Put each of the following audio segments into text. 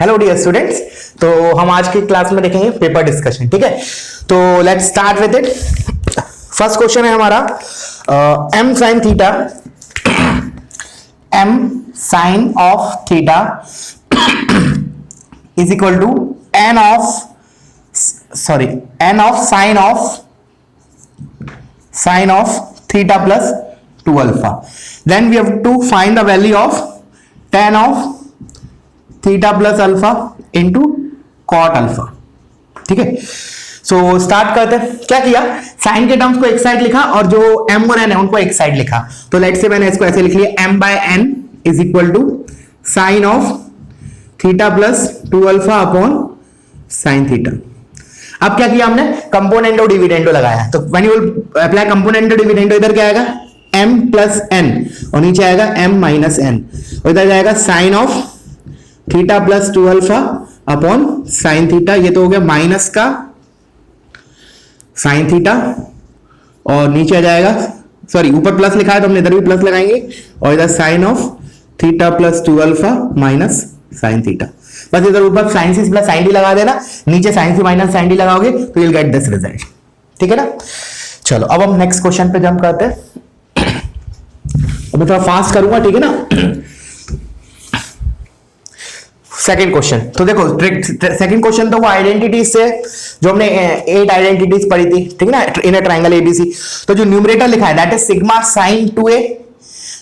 Hello dear students. तो हम आज की क्लास में देखेंगे पेपर डिस्कशन। ठीक है, तो let's start with it. First question है हमारा m sin theta, m sin of theta is equal to n of sin of theta plus 2 alpha. Then we have to find the value of tan of theta plus alpha into cot alpha. ठीक है, so start करते हैं। क्या किया, sign के terms को एक side लिखा और जो m और n है उनको एक साइड लिखा। तो लेट्स से मैंने इसको ऐसे लिख लिया, m by n is equal to sine of theta plus 2 alpha upon sine theta. अब क्या किया हमने, कंपोनेंटो डिविडेंडो लगाया। तो when you will apply componendo dividendo, इधर क्या आएगा m प्लस n और नीचे आएगा m माइनस n, और इधर जाएगा sine of theta plus 2 alpha upon sine theta. ये तो हो गया माइनस का साइन थीटा, और नीचे आ जाएगा, सॉरी ऊपर प्लस लिखा है तो हमने इधर भी प्लस लगाएंगे, और इधर sine of theta plus 2 alpha minus sine theta. बस इधर ऊपर sine C plus sine D लगा देना, नीचे sine C minus sine D लगाओगे तो you will get this result. ठीक है ना। चलो अब हम नेक्स्ट क्वेश्चन पे जंप करते हैं। अब मैं थोड़ा फास्ट करूंगा, ठीक है ना। सेकंड क्वेश्चन, तो देखो सेकंड क्वेश्चन तो वो आइडेंटिटीज से जो हमने 8 आइडेंटिटीज पढ़ी थी, ठीक है ना, इन अ ट्रायंगल एबीसी। तो जो न्यूमरेटर लिखा है that is sigma sign 2a,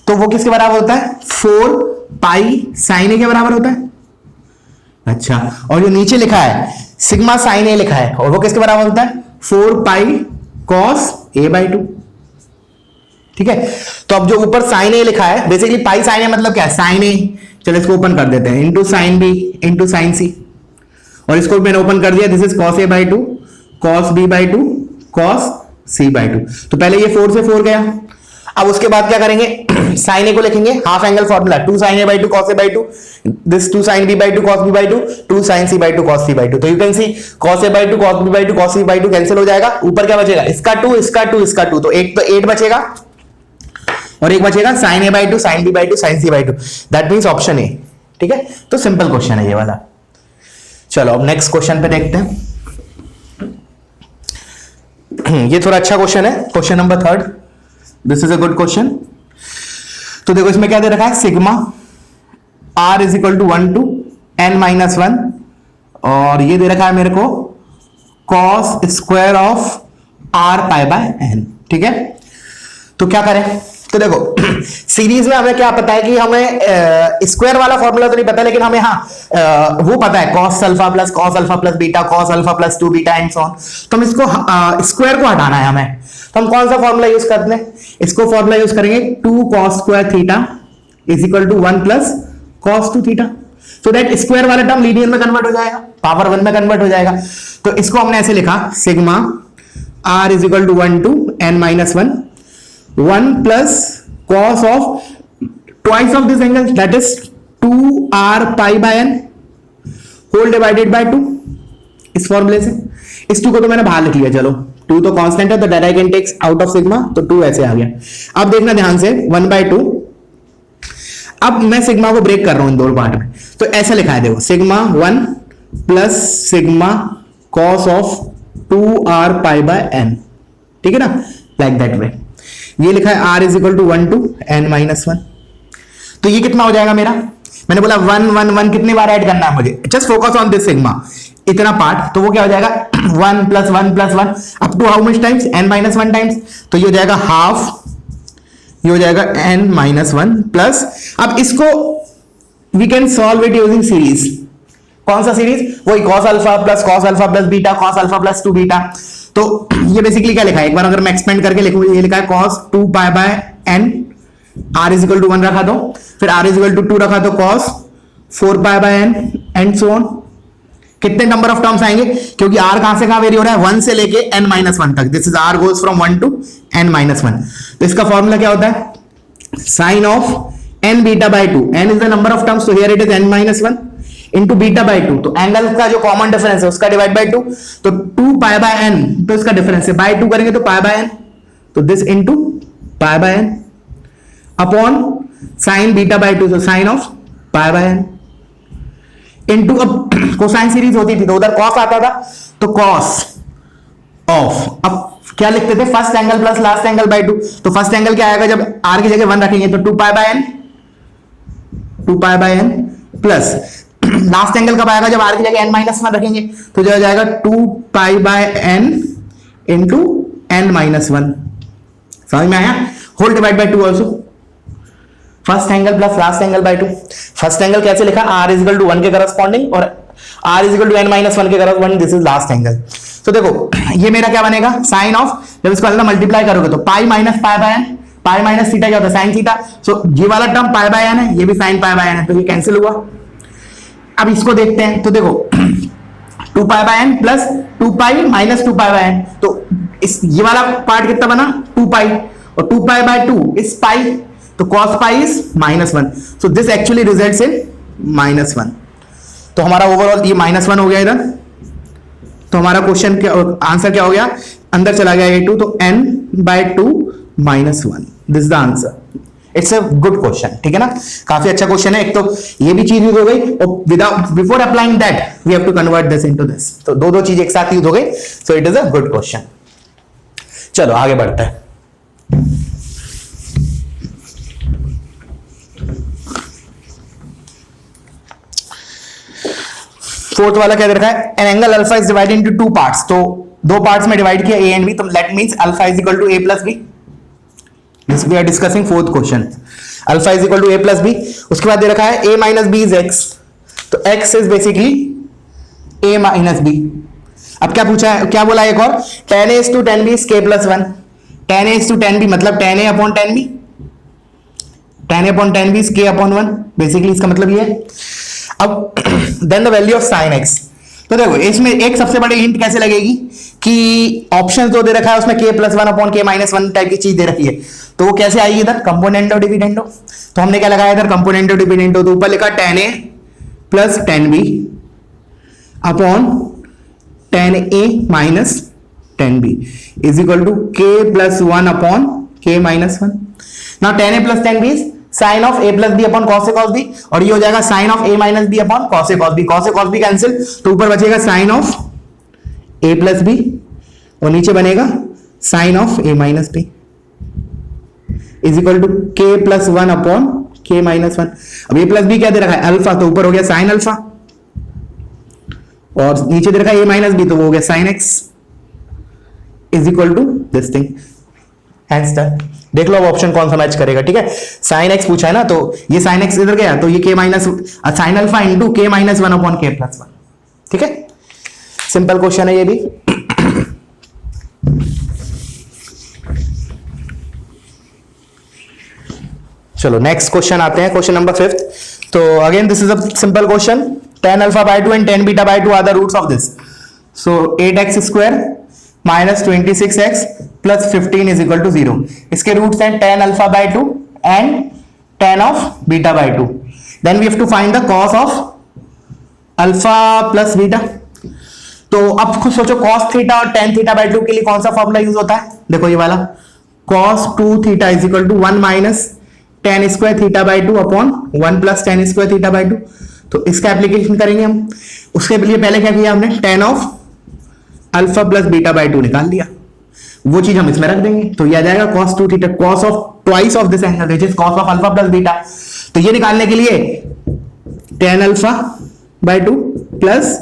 तो वो किसके बराबर होता है, 4 पाई साइन a के बराबर होता है। अच्छा, और जो नीचे लिखा है सिग्मा साइन a लिखा है, और वो किसके बराबर होता है, 4 पाई कॉस a बाई 2। ठीक है, तो अब जो ऊपर साइन a लिखा है, बेसिकली पाई साइन a मतलब क्या है, साइन a, चलो इसको ओपन कर देते हैं, into sine B into sine C, और इसको मैंने ओपन कर दिया, this is cos A by 2 cos B by 2 cos C by 2। तो पहले ये 4 से 4 गया। अब उसके बाद क्या करेंगे, साइन ए को लिखेंगे half angle formula, 2 sine A by 2 cos A by 2, this 2 sine B by 2 cos B by 2, 2 sine C by 2 cos C by 2। तो you can see cos A by 2 cos B by 2 cos C by 2 cancel हो जाएगा। ऊपर क्या बचेगा, इसका 2 इसका 2 इसका 2, तो एक तो 8 बचेगा और एक बचेगा sine A by 2 sine B by 2 sine C by 2, that means option A. ठीक है, तो सिंपल क्वेश्चन है ये वाला। चलो अब नेक्स्ट क्वेश्चन पे देखते हैं। ये थोड़ा अच्छा क्वेश्चन है, question number 3। This is a good question. तो देखो इसमें क्या दे रखा है, sigma r is equal to 1 to n minus 1, और ये दे रखा है मेरे को cos square of r pi by n। ठीक है, तो क्या करें, तो देखो सीरीज में हमें क्या पता है कि हमें स्क्वायर वाला फॉर्मूला तो नहीं पता, लेकिन हमें वो पता है cos alpha plus beta cos alpha plus 2 beta and so on. तो हम इसको स्क्वायर को हटाना है हमें, तो हम कौन सा फॉर्मूला यूज करते हैं, इसको फॉर्मूला यूज करेंगे 2 cos square theta is equal to 1 plus cos 2 theta. So that square वाला टर्म लीनियर में कन्वर्ट हो जाएगा, पावर 1 में कन्वर्ट हो जाएगा। तो इसको हमने ऐसे लिखा, sigma r is equal to 1 to n minus 1 plus cos of twice of this angle that is 2r pi by n whole divided by 2। इस फॉर्मूले से इस 2 को तो मैंने बाहर लिख लिया, चलो 2 तो कांस्टेंट है तो that I can take out of sigma, तो 2 ऐसे आ गया। अब देखना ध्यान से 1 बाय 2। अब मैं सिग्मा को ब्रेक कर रहा हूं इन दो पार्ट में, तो ऐसा लिखा है, देखो sigma 1 plus sigma cos of 2r pi by n। ठीक है ना, लाइक दैट वे। ये लिखा है r is equal to 1 to n minus 1। तो ये कितना हो जाएगा मेरा, मैंने बोला 1 1 1 कितनी बार ऐड करना है मुझे, just focus on this sigma, इतना पार्ट। तो वो क्या हो जाएगा 1 plus 1 plus 1 up to how much times, n minus 1 times. तो ये हो जाएगा हाफ, ये हो जाएगा n माइनस 1 प्लस, अब इसको we can solve it using series. कौन सा सीरीज, वही cos alpha plus beta cos alpha plus 2 beta. तो ये बेसिकली क्या लिखा है, एक बार अगर मैं एक्सपेंड करके लिखूं, ये लिखा है cos 2 pi by n, r is equal to 1 रखा दो, फिर r इज इक्वल टू 2 रखा तो cos 4 pi by n and so on. कितने नंबर ऑफ टर्म्स आएंगे, क्योंकि r कहां से कहां वेरी हो रहा है, 1 से लेके n माइनस 1 तक, this is r goes from 1 to n minus 1। तो इसका फॉर्मूला क्या होता है, sine of n beta by 2, n is the number of terms, तो here it is n minus 1 into beta by 2, तो एंगल का जो कॉमन डिफरेंस है उसका डिवाइड बाई 2, तो 2 पाई बाय n, तो इसका डिफरेंस है बाय 2 करेंगे तो पाई बाय n, तो this into pi by n upon sine beta by 2, तो sine of pi by n। Into, अब कोसाइन सीरीज होती थी तो उधर कॉस आता था, तो कॉस ऑफ, अब क्या लिखते थे, first angle plus last angle by 2। तो फर्स्ट एंगल क्या आएगा, जब आर की जगह 1 रखेंगे तो 2 pi by N plus last angle कब आएगा, जब आर की जगह n-1 रखेंगे तो जो जाएगा 2 pi by N into n-1। समझ में आया, whole divide by 2 also, first angle plus last angle by 2। First angle कैसे लिखा, r इज इक्वल टू 1 के करस्पॉन्डिंग और r is equal to n-1 के corresponding, this is last angle. तो देखो ये मेरा क्या बनेगा, साइन ऑफ, जब इसको अल्फा मल्टीप्लाई करोगे तो pi minus pi by N, pi minus theta क्या होता है, साइन थीटा। सो ये वाला टर्म पाई बाय एन है, ये भी साइन पाई बाय एन है, तो ये कैंसिल हुआ। अब इसको देखते हैं, तो देखो 2 pi by N plus 2 pi minus 2 pi by N, तो इस ये वाला पार्ट कितना बना 2 पाई, और 2 पाई बाय 2 इज पाई, तो cos pi is -1। So this actually results in -1। तो हमारा ओवरऑल ये -1 हो गया इधर, तो हमारा क्वेश्चन क्या आंसर क्या हो गया, अंदर चला गया ये 2, तो n/2 -1, this the answer. It's a good question, ठीक है ना, काफी अच्छा क्वेश्चन है। एक तो ये भी चीज यूज हो गई, और without before applying that we have to convert this into this, तो दो चीज एक साथ यूज हो गई, so it is a good question. चलो आगे बढ़ते हैं। फोर्थ वाला क्या दे रखा है, an angle alpha is divided into 2 parts, तो 2 पार्ट्स में डिवाइड किया a एंड b, तो that means alpha is equal to a plus b। This we are discussing fourth question, alpha is equal to a plus b। उसके बाद दे रखा है a minus b is x, तो x is basically a minus b। अब क्या पूछा है, क्या बोला एक और, tan a is to tan b is k plus 1, tan a is to tan b मतलब tan a upon tan b, tan a upon tan b is k upon 1, basically इसका मतलब ये है। अब then the value of sin x, तो देखो इसमें एक सबसे बड़ी हिंट कैसे लगेगी कि ऑप्शन जो दे रखा है उसमें k plus 1 upon k minus 1 type की चीज दे रखी है, तो वो कैसे आएगी इधर, कंपोनेंट और डिविडेंडो। तो हमने क्या लगाया इधर, कंपोनेंट और डिविडेंडो, तो ऊपर लिखा tan a plus tan b upon tan a minus tan b is equal to k plus 1 upon k minus 1। Now tan a plus tan b is sine of a plus B upon cos A cos B, और ये हो जाएगा sine of a minus B upon cos A cos B, cos A cos B cancel, तो ऊपर बचेगा sine of a plus B और नीचे बनेगा sign of a minus B is equal to k plus 1 upon k minus 1। अब a plus B क्या दे रखा है, अल्फा, तो ऊपर हो गया साइन अल्फा, और नीचे दे रखा है a माइनस बी, तो वो हो गया sine X is equal to this thing. Answer देख लो अब ऑप्शन कौन सा मैच करेगा, ठीक है। साइन एक्स पूछा है ना, तो ये साइन एक्स इधर गया, तो ये k minus sine alpha into k minus 1 upon k plus 1, ठीक है। सिंपल क्वेश्चन है ये भी। चलो नेक्स्ट क्वेश्चन आते हैं, क्वेश्चन नंबर 5th। तो again this is a simple question, tan alpha by 2 and tan beta by 2 are the roots of this, so 8x square minus 26x plus 15 is equal to 0। इसके roots हैं tan alpha by 2 and tan of beta by 2। Then we have to find the cos of alpha plus beta. तो अब खुद सोचो cos theta और tan theta by 2 के लिए कौन सा फॉर्मूला यूज होता है, देखो ये वाला, cos 2 theta is equal to 1 minus tan square theta by 2 upon 1 plus tan square theta by 2। तो इसका एप्लीकेशन करेंगे हम। उसके लिए पहले क्या किया हमने, tan of alpha plus beta by 2 निकाल लिया, वो चीज हम इसमें रख देंगे, तो ये आ जाएगा cos 2 theta, cos of twice of this angle which is cos of alpha plus beta. तो ये निकालने के लिए tan alpha by 2 plus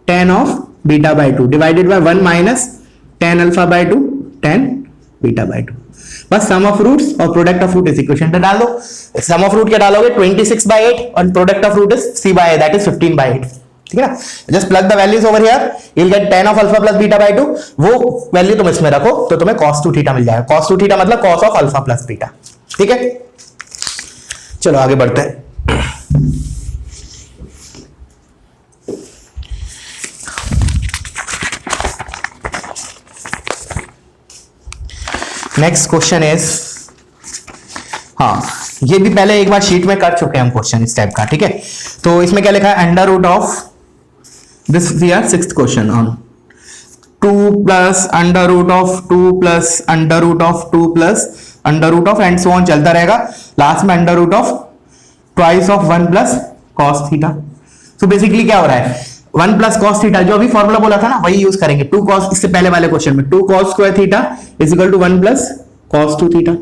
tan of beta by 2 divided by 1 minus tan alpha by 2 tan beta by 2। बस सम of roots और product of root इस equation पे डाल दो। सम ऑफ रूट क्या डालोगे, 26/8 और product of root is c/a, that is 15/8, ठीक है ना। Just plug the values over here, you will get tan of alpha plus beta by 2, वो वैल्यू तुम इसमें रखो तो तुम्हें cos 2 थीटा मिल जाएगा। cos 2 थीटा मतलब cos of alpha plus beta, ठीक है। चलो आगे बढ़ते हैं। नेक्स्ट क्वेश्चन इज, हाँ ये भी पहले एक बार शीट में कर चुके हैं हम क्वेश्चन इस टाइप का, ठीक है। तो इसमें क्या लिखा है, under root of this we are 6th question on 2 plus under root of 2 plus under root of 2 plus under root of and so on चलता रहेगा, लास्ट में under root of twice of 1 plus cos theta. तो basically क्या हो रहा है, 1 plus cos theta, जो अभी फॉर्मूला बोला था ना वही यूज करेंगे, 2 कॉस, इससे पहले वाले क्वेश्चन में 2 cos square theta is equal to 1 plus cos 2 theta.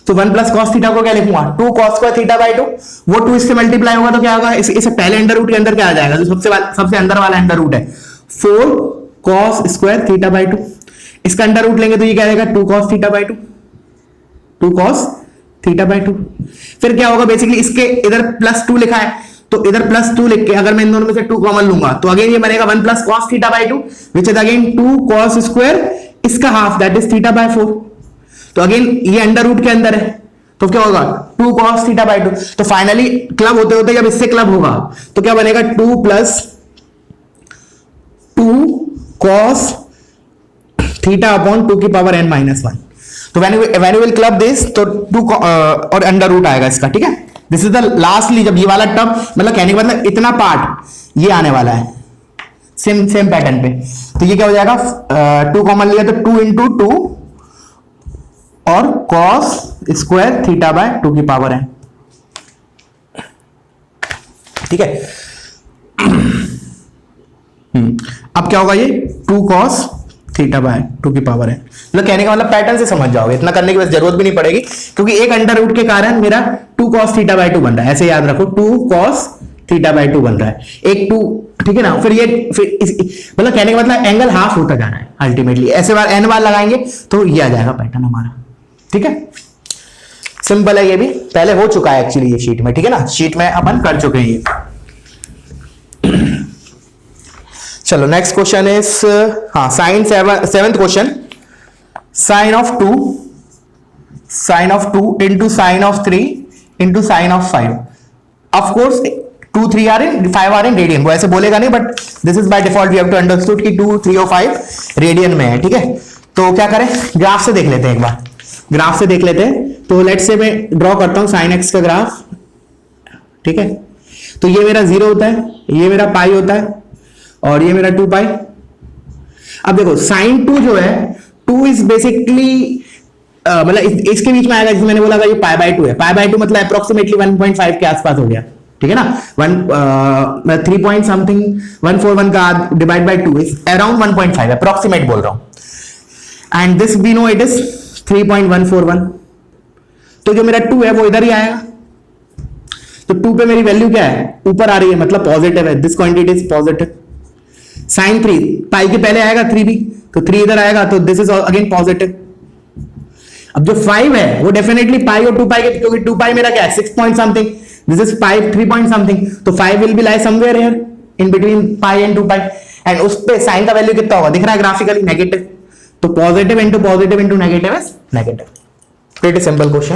तो 1 प्लस कॉस थीटा को क्या लिखूंगा, 2 कॉस स्क्वायर थीटा बाय 2, वो 2 इससे मल्टीप्लाई होगा तो क्या होगा, इसे पहले अंडर रूट के अंदर क्या आ जाएगा, जो सबसे अंदर वाला अंडर रूट है 4 कॉस स्क्वायर थीटा बाय 2, इसका अंडर रूट लेंगे तो ये क्या आएगा 2 cos theta by 2, 2 cos theta by 2। फिर क्या होगा, बेसिकली इसके इधर प्लस 2 लिखा है तो इधर प्लस 2 लिख के अगर मैं इन दोनों में से 2 कॉमन लूंगा तो अगेन ये बनेगा 1 plus cos theta by 2 which is again 2 cos square, इसका half that is theta by 4। तो अगेन ये अंडर रूट के अंदर है तो क्या होगा 2 कॉस थीटा बाय 2। तो फाइनली क्लब होते होते जब इससे क्लब होगा तो क्या बनेगा 2 प्लस 2 कॉस थीटा अपॉन 2 की पावर n माइनस 1। तो when you will club this तो 2 और अंडर रूट आएगा इसका, ठीक है। दिस इज द लास्टली, जब ये वाला टर्म मतलब कहने का मतलब इतना पार्ट ये आने वाला है सेम पैटर्न पे, तो ये क्या हो जाएगा 2 कॉमन लिया तो 2 इंटू 2 और कॉस स्क्वायर थीटा बाय 2 की पावर n, ठीक है। अब क्या होगा ये 2 कॉस थीटा बाय 2 की पावर है, मतलब कहने का मतलब पैटर्न से समझ जाओगे, इतना करने की बस जरूरत भी नहीं पड़ेगी क्योंकि एक अंडर रूट के कारण मेरा 2 cos थीटा बाय 2 बन रहा है, ऐसे याद रखो 2 cos थीटा बाय 2 बन रहा है, एक 2, ठीक है ना। फिर ये मतलब कहने का मतलब एंगल हाफ होता जा रहा है अल्टीमेटली, ऐसे बार n बार लगाएंगे तो ये आ जाएगा पैटर्न हमारा, ठीक है। सिंपल है, ये भी पहले हो चुका है एक्चुअली ये शीट में, ठीक है ना, शीट में अपन कर चुके हैं ये। चलो next question is sine 7th question, sine of 2 into sine of 3 into sine of 5। Of course 2 3 are in 5 are in radian, वो ऐसे बोलेगा नहीं but this is by default we have to understood कि 2 3 और 5 रेडियन में है, ठीक है। तो क्या करें, ग्राफ से देख लेते हैं, एक बार ग्राफ से देख लेते हैं। तो लेट्स से मैं ड्रॉ करता हूं साइन एक्स का ग्राफ, ठीक है। तो ये मेरा 0 होता है, ये मेरा पाई होता है और ये मेरा 2 पाई। अब देखो साइन 2 जो है 2 इज बेसिकली मतलब इसके बीच में आएगा, जिसमें मैंने बोला था ये पाई बाय 2 है, पाई बाय 2 मतलब अप्रोक्सीमेटली 1.5 के आसपास हो गया, ठीक है ना। 3 पॉइंट समथिंग 141 का divide by 2 is around 1.5, approximate बोल रहा हूं, and this we know it is 3.141। तो जो मेरा 2 है वो इधर ही आएगा, तो 2 पे मेरी वैल्यू क्या है, ऊपर आ रही है मतलब पॉजिटिव है, this quantity is positive. Sine 3 pi के पहले आएगा 3 भी, तो 3 इधर आएगा तो दिस इज अगेन पॉजिटिव। अब जो 5 है वो डेफिनेटली पाई और 2 पाई के, क्योंकि 2 पाई मेरा क्या है 6 point something, this is pi 3 point something, तो 5 will be lie somewhere here in between pi and 2 pi, and उस पे साइन का वैल्यू कितना होगा दिख रहा है ग्राफिकली, नेगेटिव। तो positive into negative is negative. Pretty simple question.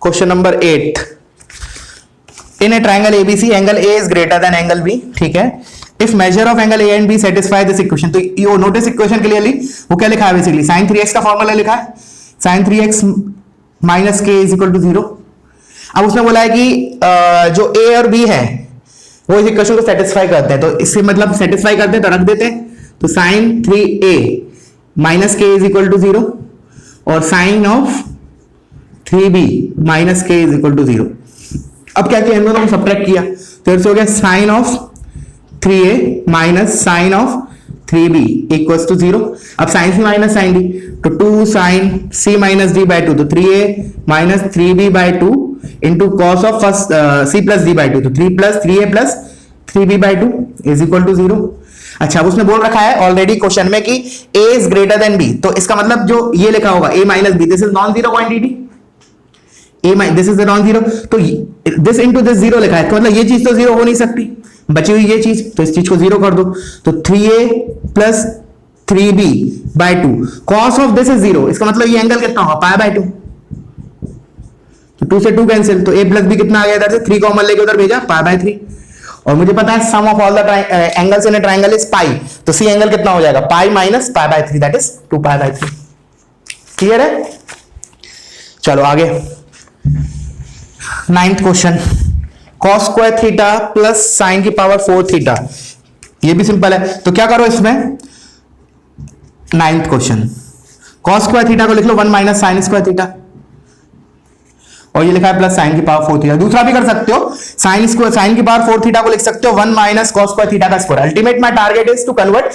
Question number 8, in A triangle ABC angle A is greater than angle B, ठीक है। If measure of angle A and B satisfy this equation, तो ये notice equation के लिए वो क्या लिखा है बेसिकली sin 3x का फॉर्मूला लिखा है, sin 3x minus k is equal to 0। अब उसने बोला है कि जो A और B है वो इस इक्वेशन को सेटिस्फाई करते हैं, तो इससे मतलब सेटिस्फाई करते हैं तो रख देते हैं, तो sin 3a minus k is equal to 0 और sin of 3b minus k is equal to 0। अब क्या किया, इन दोनों को सब्ट्रैक्ट किया तो इससे हो गया sine of 3a minus sine of 3b equals to 0। अब sine c minus sine d, तो 2 sine c minus d by 2, तो 3a minus 3b by 2 into cos of first c plus d by 2, तो 3 plus 3a plus 3b by 2 is equal to 0। अच्छा, अब उसने बोल रखा है ऑलरेडी क्वेश्चन में कि a is greater than b, तो इसका मतलब जो ये लिखा होगा a minus b, this is non zero quantity, this is non zero, तो दिस इंटू दिस 0 लिखा है, तो मतलब ये चीज तो 0 हो नहीं सकती, बची हुई ये चीज, तो इस चीज को 0 कर दो, तो 3a plus 3b by 2, cos of this is 0, इसका मतलब ये एंगल कितना होगा पाई बाय 2, तो 2 से 2 कैंसिल, तो a प्लस b कितना आ गया, इधर से 3 कॉमन लेके उधर भेजा पाई बाय 3, और मुझे पता है sum of all the angles in a triangle is pi, तो सी एंगल कितना हो जाएगा pi minus pi by 3, that is 2 pi by 3। Clear है? चलो आगे 9th question, cos square theta plus sine की पावर 4 थीटा, ये भी सिंपल है, तो क्या करो इसमें 9th question cos square theta को लिख लो 1 माइनस साइन स्क्वायर थीटा, और ये लिखा है प्लस साइन की पावर 4 थीटा। दूसरा भी कर सकते हो, साइन की पावर 4 थीटा को लिख सकते हो 1 माइनस कॉस स्क्वायर थीटा का square. Ultimate my target is to convert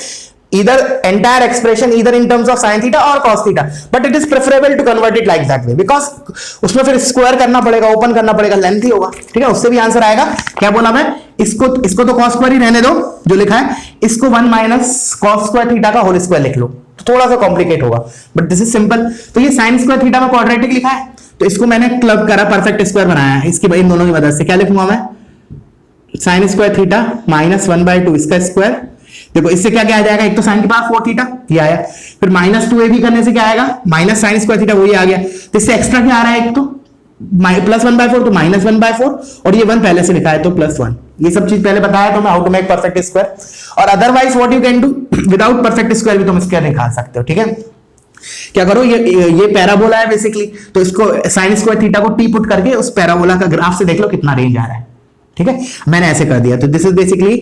either entire expression either in terms of sin theta or cos theta, but it is preferable to convert it like that way because उसमें फिर square करना पड़ेगा, open करना पड़ेगा, lengthy होगा, ठीक है, उससे भी आंसर आएगा। क्या बोला मैं, इसको तो cos स्क्वायर ही रहने दो जो लिखा है, इसको 1 माइनस cos स्क्वायर थीटा का होल स्क्वायर लिख लो, तो थोड़ा सा कॉम्प्लिकेट होगा, बट दिस इज सिंपल। तो ये sin स्क्वायर थीटा में क्वाड्रेटिक लिखा है, तो इसको मैंने क्लब करा, परफेक्ट स्क्वायर बनाया है इसकी, इन दोनों की मदद से क्या लिखूंगा मैं, sin स्क्वायर थीटा माइनस 1/2 इसका स्क्वायर। देखो इससे क्या क्या आ जाएगा, एक तो साइन की पावर 4 थीटा ये आया, फिर माइनस 2a भी करने से क्या आएगा, माइनस साइन स्क्वायर थीटा, वो ये आ गया। तो इससे एक्स्ट्रा क्या आ रहा है, एक तो प्लस 1/4 तो माइनस 1/4, और ये 1 पहले से लिखा है तो +1। ये सब चीज पहले बताया तो मैं how to make perfect square, और otherwise what you can do without perfect square भी तुम स्क्वायर निकाल सकते हो, ठीक है। क्या करो, ये पैराबोला है बेसिकली, तो इसको साइन स्क्वायर थीटा को टी पुट करके उस पैराबोला का ग्राफ से देख लो कितना रेंज आ रहा है, ठीक है। मैंने ऐसे कर दिया, तो this is basically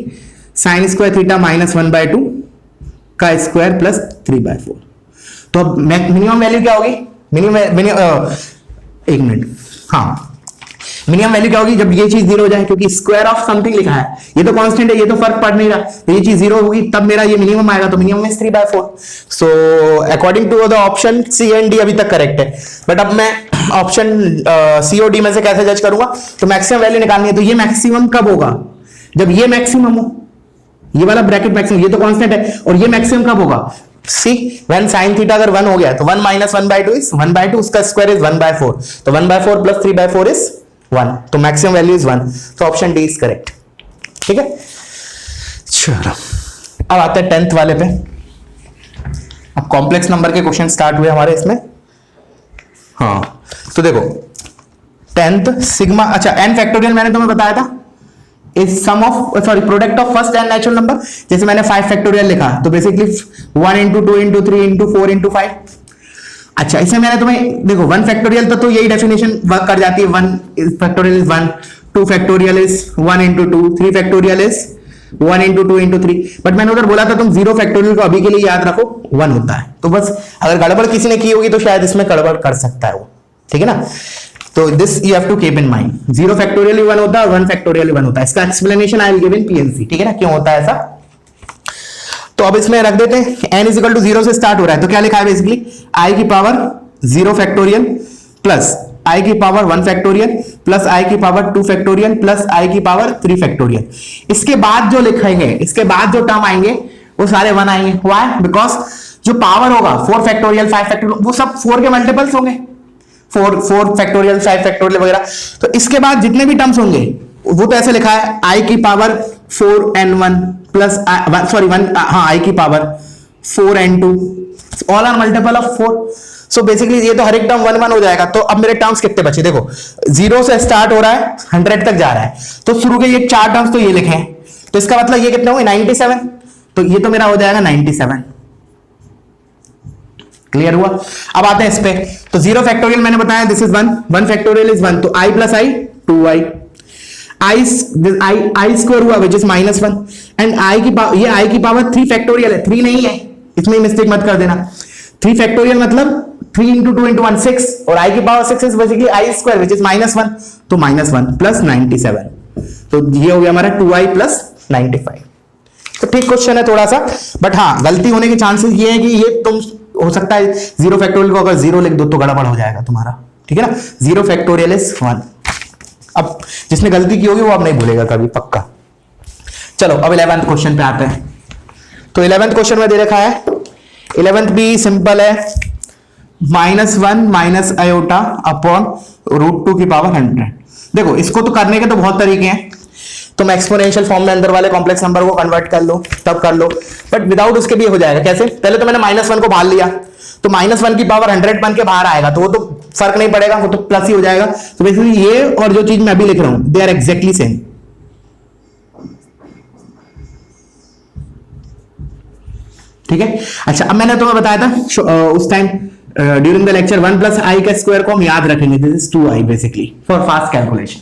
sine square theta minus 1/2 का स्क्वायर प्लस 3/4। तो अब मिनिमम वैल्यू क्या होगी, एक मिनट, हाँ, मिनिमम वैल्यू क्या होगी जब ये चीज 0 हो जाए, क्योंकि स्क्वायर ऑफ समथिंग लिखा है, ये तो कांस्टेंट है, ये तो फर्क पड़ नहीं रहा, तो ये चीज 0 होगी तब मेरा ये मिनिमम आएगा, तो minimum is 3/4। So according to the option C and D अभी तक करेक्ट है, बट अब मैं ऑप्शन सी और डी में से कैसे जज करूंगा, तो मैक्सिमम वैल्यू निकालनी है, तो ये मैक्सिमम कब होगा, जब ये मैक्सिमम हो, ये वाला ब्रैकेट मैक्सिमम, ये तो कांस्टेंट है, और ये मैक्सिमम कब होगा, सी व्हेन sin थीटा अगर 1 हो गया तो 1 माइनस 1/2 इज 1/2, उसका स्क्वायर इज 1/4, तो 1/4 प्लस 3/4 इज 1, तो मैक्सिमम वैल्यू इज 1, तो ऑप्शन डी इज करेक्ट, ठीक है। चलो अब आते हैं 10th वाले पे। अब कॉम्प्लेक्स नंबर के क्वेश्चन स्टार्ट हुए हमारे इसमें, हाँ, तो देखो 10th सिग्मा, अच्छा n फैक्टोरियल मैंने तुम्हें बताया था, is sum of product of first and natural number. जैसे मैंने 5 फैक्टोरियल लिखा, तो basically 1 into 2 into 3 into 4 into 5। अच्छा, इसे मैंने तुम्हें देखो 1 फैक्टोरियल तो यही डेफिनेशन वर्क कर जाती है, 1 factorial is 1, 2 factorial is 1 into 2, 3 factorial is 1 into 2 into 3, but मैंने उधर बोला था तुम 0 फैक्टोरियल को अभी के लिए याद रखो 1 होता है, तो बस अगर गड़बड़ किसी ने की होगी तो शायद इसमें गड़बड़ कर सकता है वो, ठीक है ना। तो this you have to keep in mind, 0 factorial 1 होता है और 1 फैक्टोरियल 1 होता है, इसका explanation I will give in PNC, ठीक है ना, क्यों होता है ऐसा। तो अब इसमें रख देते हैं n इज इक्वल टू 0 से स्टार्ट हो रहा है, तो क्या लिखा है बेसिकली i की पावर 0 फैक्टोरियल प्लस i की पावर 1 फैक्टोरियल प्लस i की पावर 2 फैक्टोरियल प्लस i की पावर 3 फैक्टोरियल। इसके बाद जो लिखेंगे, इसके बाद जो टर्म आएंगे वो सारे 1 आएंगे, व्हाई, बिकॉज जो पावर होगा 4 फैक्टोरियल 5 फैक्टोरियल वो सब 4 के मल्टीपल्स होंगे, 4 फैक्टोरियल 5 फैक्टोरियल वगैरह। तो इसके बाद जितने भी टर्म्स होंगे वो तो ऐसे लिखा है i की पावर 4n1 प्लस सॉरी 1, हाँ, i की power 4n2, all are multiple of 4। So basically ये तो हर एक टर्म 1 1 हो जाएगा। तो अब मेरे टर्म्स कितने बचे, देखो 0 से स्टार्ट हो रहा है 100 तक जा रहा है, तो शुरू के ये 4 टर्म्स तो ये लिखे हैं, तो इसका मतलब ये कितने होंगे 97, तो ये तो मेरा हो जाएगा 97। क्लियर हुआ। अब आते हैं इस पे, तो 0 फैक्टोरियल मैंने बताया दिस इज 1, 1 फैक्टोरियल इज 1, तो i plus i 2i, i square हुआ विच इज -1, एंड ये i की पावर 3 फैक्टोरियल है, 3 नहीं है, इसमें मिस्टेक मत कर देना। 3 फैक्टोरियल मतलब 3 into 2 into 1 6, और i की power 6 is basically i square which is -1, तो -1 प्लस 97, तो ये हो गया हमारा 2i प्लस 95। तो ठीक क्वेश्चन है थोड़ा सा, बट हाँ गलती होने के चांसेस ये है कि ये तुम हो सकता है 0 फैक्टोरियल को अगर 0 लिख दो तो गड़बड़ हो जाएगा तुम्हारा, ठीक है ना। 0 फैक्टोरियल इज 1। अब जिसने गलती की होगी वो अब नहीं भूलेगा कभी, पक्का। चलो अब 11th क्वेश्चन पे आते हैं। तो 11th क्वेश्चन में दे रखा है, 11th भी सिंपल है, -1 माइनस आयोटा अपॉन √2 की पावर 100। देखो इसको तो करने के तो बहुत तरीके हैं, तुम एक्सपोनेंशियल फॉर्म में अंदर वाले कॉम्प्लेक्स नंबर को कन्वर्ट कर लो तब कर लो, बट विदाउट उसके भी हो जाएगा। कैसे, पहले तो मैंने -1 को बाहर लिया, तो -1 की पावर 100 बन के बाहर आएगा, तो वो तो फर्क नहीं पड़ेगा, वो तो प्लस ही हो जाएगा। तो बेसिकली ये और जो चीज मैं अभी लिख रहा हूं दे आर एग्जैक्टली सेम, ठीक है। अच्छा, अब मैंने तुम्हें बताया था उस time during the lecture 1 plus i का स्क्वायर को हम याद रखेंगे, this is 2i basically for fast calculation,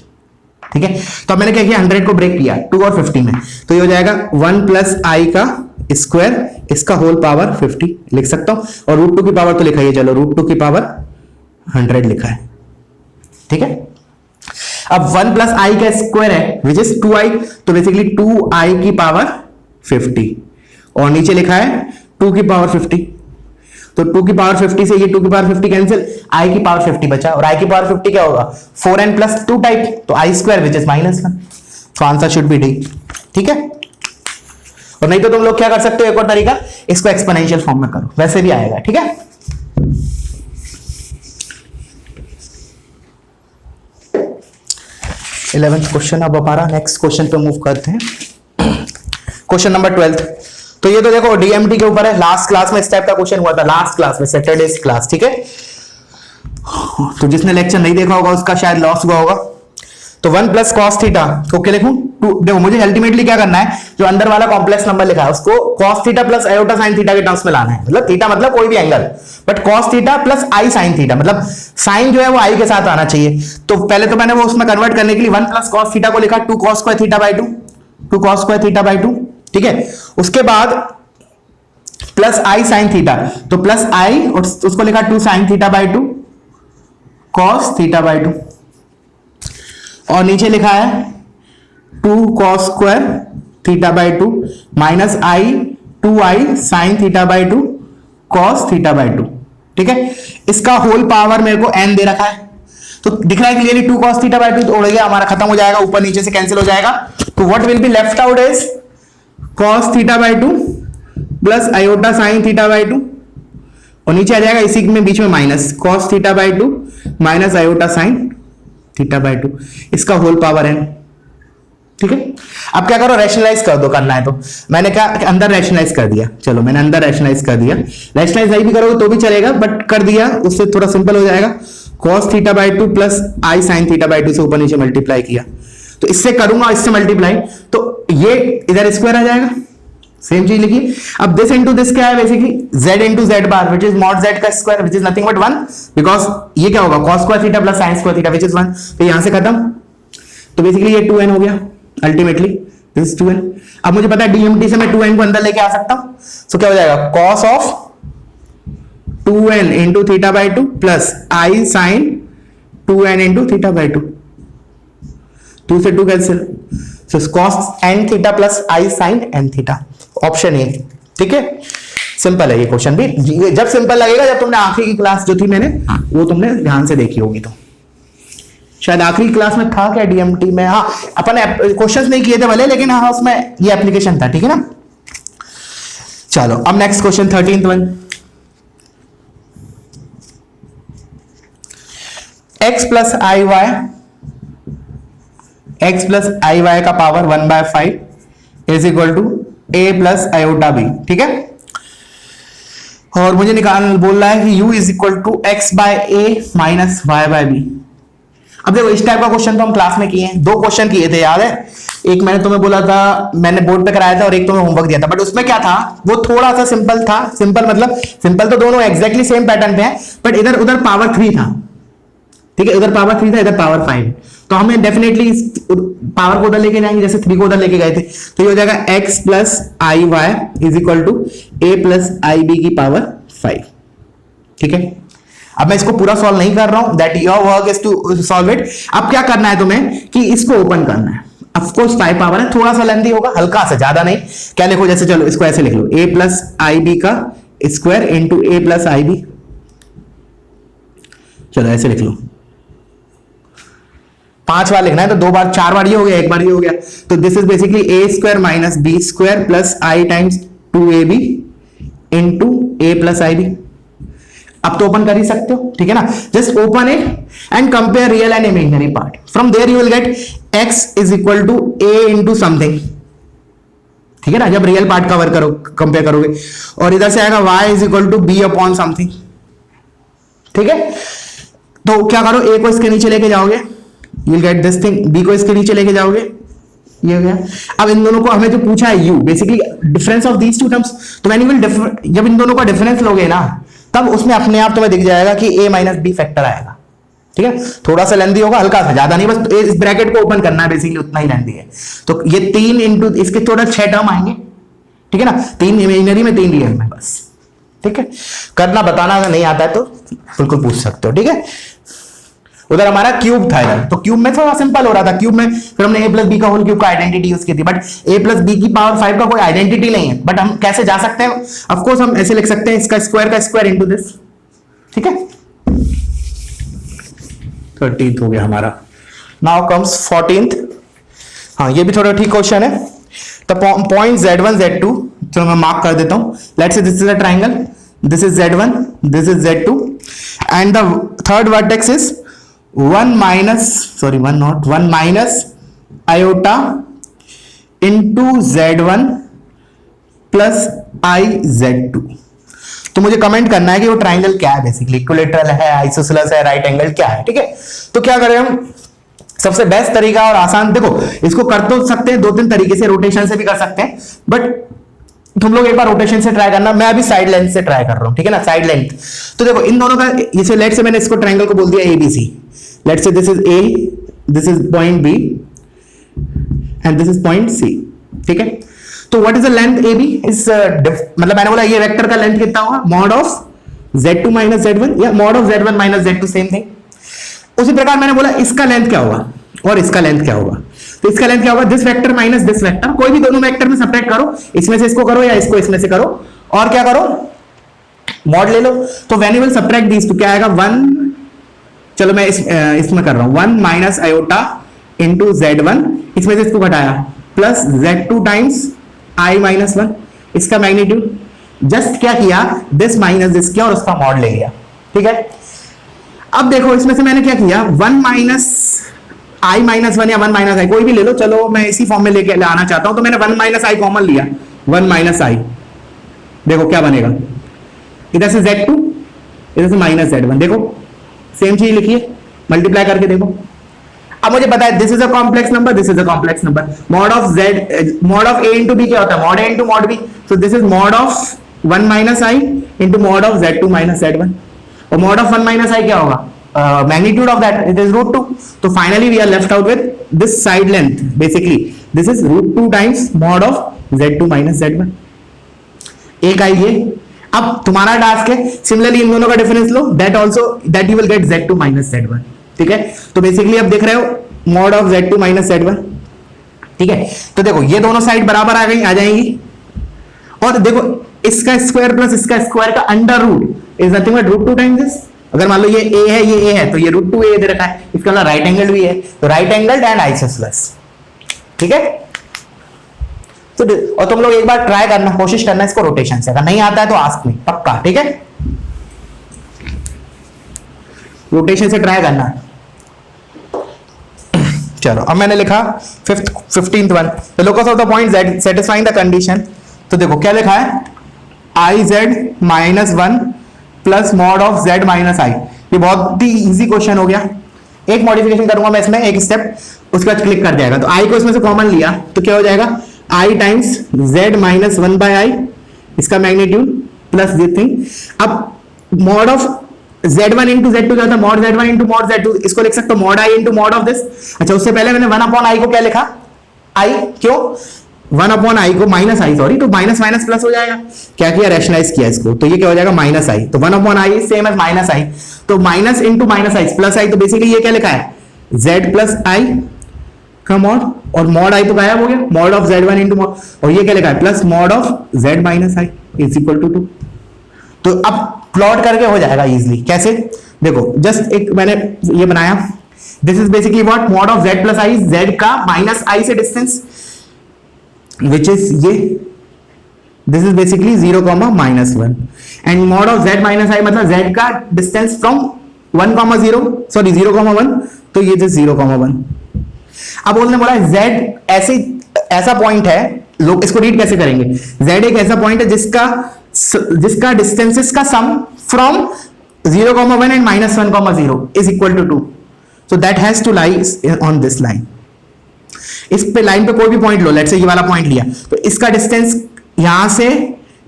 ठीक है। तो अब मैंने क्या किया, 100 को ब्रेक किया 2 और 50 में, तो ये हो जाएगा 1 प्लस i का स्क्वायर, इसका होल पावर 50 लिख सकता हूं, और √2 की पावर तो लिखा ही है, चलो √2 की पावर 100 लिखा है, ठीक है। अब 1 प्लस आई का स्क्वायर है विच इज 2i, तो बेसिकली 2i की पावर 50 और नीचे लिखा है 2 की पावर 50, तो 2 की पावर 50 से ये 2 की पावर 50 कैंसिल, i की पावर 50 बचा और i की पावर 50 क्या होगा 4n प्लस 2 टाइप, तो i स्क्वायर विच इज -1, तो आंसर शुड बी डी। ठीक है, और नहीं तो तुम लोग क्या कर सकते हो, एक और तरीका, इसको एक्सपोनेंशियल फॉर्म में करो, वैसे भी आएगा। ठीक है, इलेवेंथ क्वेश्चन अब हमारा, नेक्स्ट क्वेश्चन पे मूव करते हैं। क्वेश्चन नंबर 12, तो ये तो देखो डीएमटी के ऊपर है, लास्ट क्लास में इस टाइप का क्वेश्चन हुआ था, लास्ट क्लास में, सैटरडे क्लास। ठीक है, तो जिसने लेक्चर नहीं देखा होगा उसका शायद लॉस हुआ होगा। तो 1 प्लस कॉस थीटा को क्या लिखूं, 2, देखो मुझे अल्टीमेटली क्या करना है, जो अंदर वाला कॉम्प्लेक्स नंबर लिखा है उसको cos theta plus iota sine theta के टर्म्स में लाना है, मतलब थीटा मतलब कोई भी angle, but cos theta plus I sine theta, मतलब साइन जो है वो आई के साथ आना चाहिए। तो पहले तो मैंने वो उसमें कन्वर्ट करने के लिए 1 प्लस कॉस थीटा को लिखा 2 cos square theta by 2, 2 cos square theta by 2। ठीक है, उसके बाद प्लस आई साइन थीटा, तो प्लस आई और उसको लिखा 2 sine theta by 2 cos theta by 2, और नीचे लिखा है 2 cos square theta by 2 minus I 2i sine theta by 2 cos theta by 2। ठीक है, इसका होल पावर मेरे को n दे रखा है, तो दिख रहा है क्लियरली 2 कॉस थीटा बाई 2 तो उड़ गया हमारा, खत्म हो जाएगा, ऊपर नीचे से कैंसिल हो जाएगा। तो what will be left out is cos theta by 2 plus iota sine theta by 2, और नीचे आ जाएगा इसी में बीच में minus cos theta by 2 minus iota sine theta by 2, इसका होल पावर n। ठीक है, अब क्या करो, रैशनलाइज कर दो, करना है तो मैंने क्या अंदर रैशनलाइज कर दिया, चलो मैंने अंदर रैशनलाइज कर दिया, रैशनलाइज नहीं भी करोगे तो भी चलेगा बट कर दिया, उससे थोड़ा सिंपल हो जाएगा। cos theta by 2 plus I sine theta by 2 से ऊपर नीचे मल्टीप्लाई किया, तो इससे करूंगा इससे मल्टीप्लाई, तो ये इधर स्क्वायर आ जाएगा, सेम चीज लिखिए। अब दिस इनटू दिस क्या है, basically z into z bar which is mod z का square which is nothing but 1, because ये क्या होगा cos square theta plus sin square theta which is 1, तो यहां से खत्म, तो बेसिकली ये 2n हो गया, अल्टीमेटली दिस इज 2n। अब मुझे पता है डीएमटी से मैं 2n को अंदर लेके आ सकता हूं, तो क्या हो जाएगा cos of 2n into theta by 2 plus i sin 2n into theta by 2, 2 से 2 cancel, so cos n theta plus i sin n theta, option A. ठीक है, सिंपल है ये क्वेश्चन भी, जब सिंपल लगेगा जब तुमने आखिरी की क्लास जो थी मैंने वो तुमने ध्यान से देखी होगी, तो शायद आखिरी क्लास में था क्या डीएमटी में, हाँ अपन क्वेश्चंस नहीं किए थे भले, लेकिन हाँ उसमें ये एप्लीकेशन था। ठीक है ना, चलो अब next question 13th one, x plus आई वाई, एक्स प्लस आई वाई का power 1/5 is equal to a plus iota B. ठीक है, और मुझे निकाल बोल रहा है कि u is equal to x by a minus y by b. अब देखो इस टाइप का क्वेश्चन तो हम क्लास में किए हैं, 2 क्वेश्चन किए थे याद है, एक मैंने तुम्हें बोला था, मैंने बोर्ड पे कराया था, और एक तुम्हें होमवर्क दिया था, बट उसमें क्या था वो थोड़ा सा सिंपल था, सिंपल मतलब सिंपल तो दोनों एग्जैक्टली सेम पैटर्न पे हैं, बट इधर उधर पावर 3 था। ठीक है, उधर पावर 3 था, इधर पावर 5, तो हमें डेफिनेटली पावर को उधर लेके जाएंगे, जैसे 3 को उधर लेके गए थे, तो ये हो जाएगा x plus I y is equal to A plus i b की पावर 5। ठीक है, अब मैं इसको पूरा सॉल्व नहीं कर रहा हूं, that your work is to solve it. अब क्या करना है तुम्हें कि इसको ओपन करना है, ऑफ कोर्स 5 पावर है, थोड़ा सा लेंथी होगा, हल्का सा, ज्यादा नहीं। क्या लिखो, जैसे चलो इसको ऐसे लिख लो, a प्लस आई बी का square into a plus i B, चलो ऐसे लिख लो, 5 बार लिखना है तो 2 बार 4 बार ये हो गया, 1 बार ये हो गया, तो this is basically a square minus b square plus i times 2ab into a plus i b. अब तो ओपन कर ही सकते हो, ठीक है ना, just open it and compare real and imaginary part, from there you will get x is equal to a into something. ठीक है ना, जब रियल पार्ट कवर करो कंपेयर करोगे, और इधर से आएगा y is equal to b upon something. ठीक है, तो क्या करो, a को इसके नीचे लेके जाओगे, you will get this thing, b को इसके नीचे लेके जाओगे, ये हो गया। अब इन दोनों को हमें जो पूछा है u, basically difference of these two terms, तो व्हेन यू विल जब इन दोनों का डिफरेंस लोगे ना, तब उसमें अपने आप तुम्हें दिख जाएगा कि a माइनस बी फैक्टर आएगा। ठीक है, थोड़ा सा लेंथी होगा, हल्का सा, ज्यादा नहीं, बस इस ब्रैकेट को ओपन करना है, बेसिकली उतना ही लेंथी है। तो ये 3 इंटू इसके टोटल 6 टर्म आएंगे। ठीक है ना, 3 इमेजिनरी में 3 रियल में, बस। ठीक है, करना बताना अगर नहीं आता है तो बिल्कुल पूछ सकते हो। ठीक है, उधर हमारा क्यूब था इधर, तो क्यूब में थोड़ा सिंपल हो रहा था, क्यूब में फिर हमने a प्लस बी का होल क्यूब का आइडेंटिटी यूज की थी, बट a प्लस बी की पावर 5 का कोई आइडेंटिटी नहीं है, बट हम कैसे जा सकते हैं, ऑफ कोर्स हम ऐसे लिख सकते हैं, इसका स्क्वायर का स्क्वायर इनटू दिस, ठीक है। 13th हो गया हमारा। Now comes 14th। हाँ ये भी थोड़ा ठीक क्वेश्चन है। तो पॉइंट Z1 Z2, चलो मैं मार्क कर देता हूं, let's say this is a triangle, this is Z1, this is Z2, and the third vertex is 1 minus iota into Z1 plus I Z2। तो मुझे कमेंट करना है कि वो ट्राइंगल क्या है, बेसिकली इक्विलेटरल है, आइसोसेलेस है, राइट एंगल क्या है, ठीक है। तो क्या करें हम, सबसे बेस्ट तरीका और आसान, देखो इसको कर तो सकते हैं 2-3 तरीके से, रोटेशन से भी कर सकते हैं, बट तुम लोग एक बार रोटेशन से ट्राई करना, मैं अभी साइड लेंथ से ट्राई कर रहा हूं, ठीक है ना, साइड लेंथ। तो देखो इन दोनों का, इसे लेट से मैंने इसको ट्राइंगल को बोल दिया ABC, लेट से this is A, this is point B and this is point C, ठीक है। तो what is the length AB is, मतलब मैंने बोला ये वेक्टर का लेंथ कितना होगा, mod of Z2 minus Z1 या mod of Z1 minus Z2, same thing. उसी प्रकार मैंने बोला इसका लेंथ क्या होगा और इसका लेंथ क्या होगा, तो इसका लेंथ क्या होगा, this vector minus this vector, कोई भी दोनों वेक्टर में सब्ट्रैक्ट करो, इसमें से इसको करो या इसको इसमें से करो, और क्या करो, मॉड ले लो। तो व्हेन यू विल सब्ट्रैक्ट दीस, तो क्या आएगा 1, चलो मैं इसमें कर रहा हूं, 1 माइनस आयोटा इंटू Z1, इसमें से इसको घटाया, plus Z2 times I minus 1, इसका मैग्नीट्यूड, जस्ट क्या किया, दिस माइनस दिस किया और उसका मॉड ले लिया, ठीक है। अब देखो इसमें से मैंने क्या किया, 1 माइनस I माइनस 1 या 1 माइनस I, कोई भी ले लो, चलो मैं इसी फॉर्म में लेके आना चाहता हूं, तो मैंने 1 माइनस I कॉमन लिया, 1 माइनस I, देखो क्या बनेगा, इधर से Z2, इधर से माइनस Z1, देखो सेम चीज लिखिए, मल्टीप्लाई करके देखो। अब मुझे पता है this is a complex number, this is a complex number, mod of A into B क्या होता है, mod A into mod B, so this is mod of 1 minus I into mod of Z2 minus Z1, और mod of 1 minus I क्या होगा, magnitude of that, it is √2। तो finally we are left out with this side length, basically this is √2 times mod of Z2 minus Z1। एक आई ये, अब तुम्हारा task है similarly in दोनों का difference low, that you will gate Z2 minus Z1, ठीक है। तो बेसिकली अब देख रहे हो mod of Z2 minus Z1, ठीक है। तो देखो ये दोनों साइड बराबर आ जाएंगी, और देखो इसका स्क्वायर प्लस इसका स्क्वायर का under root is nothing but √2 times this. अगर मान लो ये A है, ये A है, तो ये √2A दे रखा है, इसका मतलब राइट एंगल भी है, तो राइट एंगल एंड आइसोसेलेस, ठीक है। तो और तुम लोग एक बार ट्राई करना, कोशिश करना इसको रोटेशन से, अगर नहीं आता है तो आस्क मी, पक्का, ठीक है, रोटेशन से ट्राई करना। चलो अब मैंने लिखा 15th one, the locus of the point Z satisfying the condition. तो देखो क्या लिखा है, IZ minus 1 plus mod of Z minus I। ये बहुत ही इजी क्वेश्चन हो गया, एक मॉडिफिकेशन करूंगा मैं इसमें, एक स्टेप, उसके बाद क्लिक कर जाएगा। तो I को इसमें से कॉमन लिया तो क्या हो जाएगा, I times Z minus 1 by I, इसका मैग्नीट्यूड प्लस दिस थिंग। अब mod of Z1 into Z2 क्या होता है, mod Z1 into mod Z2, इसको लिख सकते हो mod I into mod of this. अच्छा उससे पहले मैंने 1 अपॉन I को क्या लिखा, I, क्यों 1 अपॉन I को माइनस I, सॉरी, तो माइनस माइनस प्लस हो जाएगा, क्या किया, रैशनलाइज किया इसको, तो ये क्या हो जाएगा माइनस I, तो 1 upon I same as minus I, तो minus into minus I plus I, तो बेसिकली ये क्या लिखा है, Z प्लस I का मॉड, और मॉड I तो गायब हो गया, mod of Z1 into mod, और ये क्या लिखा है, plus mod of Z minus I is equal to 2। तो अब प्लॉट करके हो जाएगा इजीली, कैसे, देखो जस्ट एक मैंने ये बनाया, this is basically what, mod of Z plus I, Z का माइनस I से डिस्टेंस विच इज ये, this is basically 0, -1, and mod of Z minus I मतलब Z का डिस्टेंस फ्रॉम 1, 0, सॉरी 0, 1, तो ये 0, 1। अब उन्होंने बोला Z ऐसा पॉइंट है, लोग इसको रीड कैसे करेंगे, Z एक ऐसा पॉइंट है जिसका डिस्टेंसेस का sum from 0, 1 and -1, 0 is equal to 2, so that has to lie on this line. इस पे लाइन पे कोई भी पॉइंट लो, लेट्स से ये वाला पॉइंट लिया, तो इसका डिस्टेंस यहां से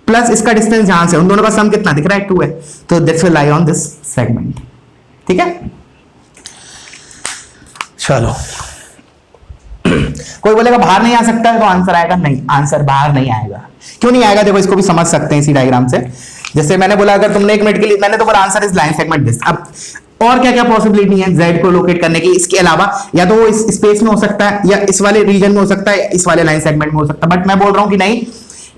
प्लस इसका डिस्टेंस यहां से, उन दोनों का सम कितना दिख रहा है, 2 है, तो this will lie on this segment, ठीक है। चलो कोई बोलेगा बाहर नहीं आ सकता है, तो आंसर आएगा नहीं, आंसर बाहर नहीं आएगा। क्यों नहीं आएगा, देखो इसको भी समझ सकते हैं इसी डायग्राम से। जैसे मैंने बोला अगर तुमने 1 मिनट के लिए, मैंने तो बोला answer is line segment this. अब और क्या क्या पॉसिबिलिटी है z को लोकेट करने की इसके अलावा? या तो वो इस स्पेस में हो सकता है, या इस वाले रीजन में हो सकता है, इस वाले लाइन सेगमेंट में हो सकता है, बट मैं बोल रहा हूं कि नहीं,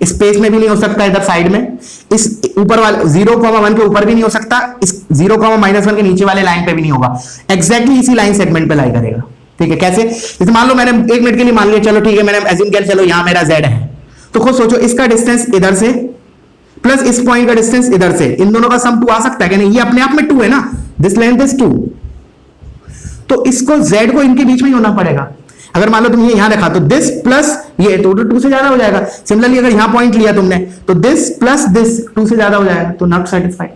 स्पेस में भी नहीं हो सकता, इधर साइड में, इस ऊपर वाले 0,1 के ऊपर भी नहीं हो सकता, इस 0,-1 के नीचे वाले लाइन पे भी नहीं होगा, एग्जैक्टली इसी लाइन सेगमेंट पे लाई करेगा। ठीक है, कैसे? जैसे मान लो मैंने 1 मिनट के लिए मान लिया, चलो ठीक है, मैंने एज्यूम किया चलो यहां मेरा z है, तो खुद सोचो इसका डिस्टेंस इधर से प्लस इस पॉइंट का डिस्टेंस इधर से, इन दोनों का सम 2 आ सकता है कि नहीं? ये अपने आप में 2 है ना, दिस लेंथ इज 2, तो इसको z को इनके बीच में ही होना पड़ेगा। अगर मान लो तुम ये यहां रखा तो दिस प्लस ये तो 2 से ज्यादा हो जाएगा। सिमिलरली अगर यहां पॉइंट लिया तुमने तो दिस प्लस दिस 2 से ज्यादा हो जाएगा, तो नॉट सेटिस्फाइड।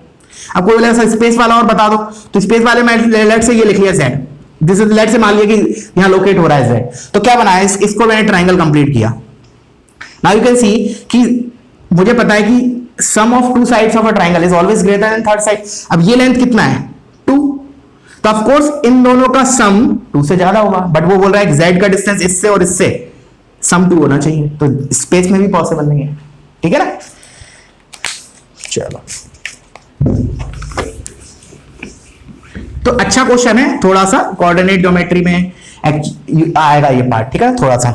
अब कोई बोलेगा स्पेस वाला और बता दो, तो स्पेस वाले में लेट से ये लिख लिया z, दिस इज लेट से मान लिया कि यहां लोकेट हो रहा है z, तो क्या बनाया, इसको मैंने ट्राइंगल कंप्लीट किया। नाउ यू कैन सी कि मुझे पता है कि sum of two sides of a triangle is always greater than third side. अब ये लेंथ कितना है 2, तो ऑफ कोर्स इन दोनों का सम 2 से ज्यादा होगा, बट वो बोल रहा है z का डिस्टेंस इससे और इससे सम 2 होना चाहिए, तो स्पेस में भी पॉसिबल नहीं है। ठीक है ना? चलो, तो अच्छा क्वेश्चन है, थोड़ा सा कोऑर्डिनेट ज्योमेट्री में आएगा ये पार्ट। ठीक है, थोड़ा सा।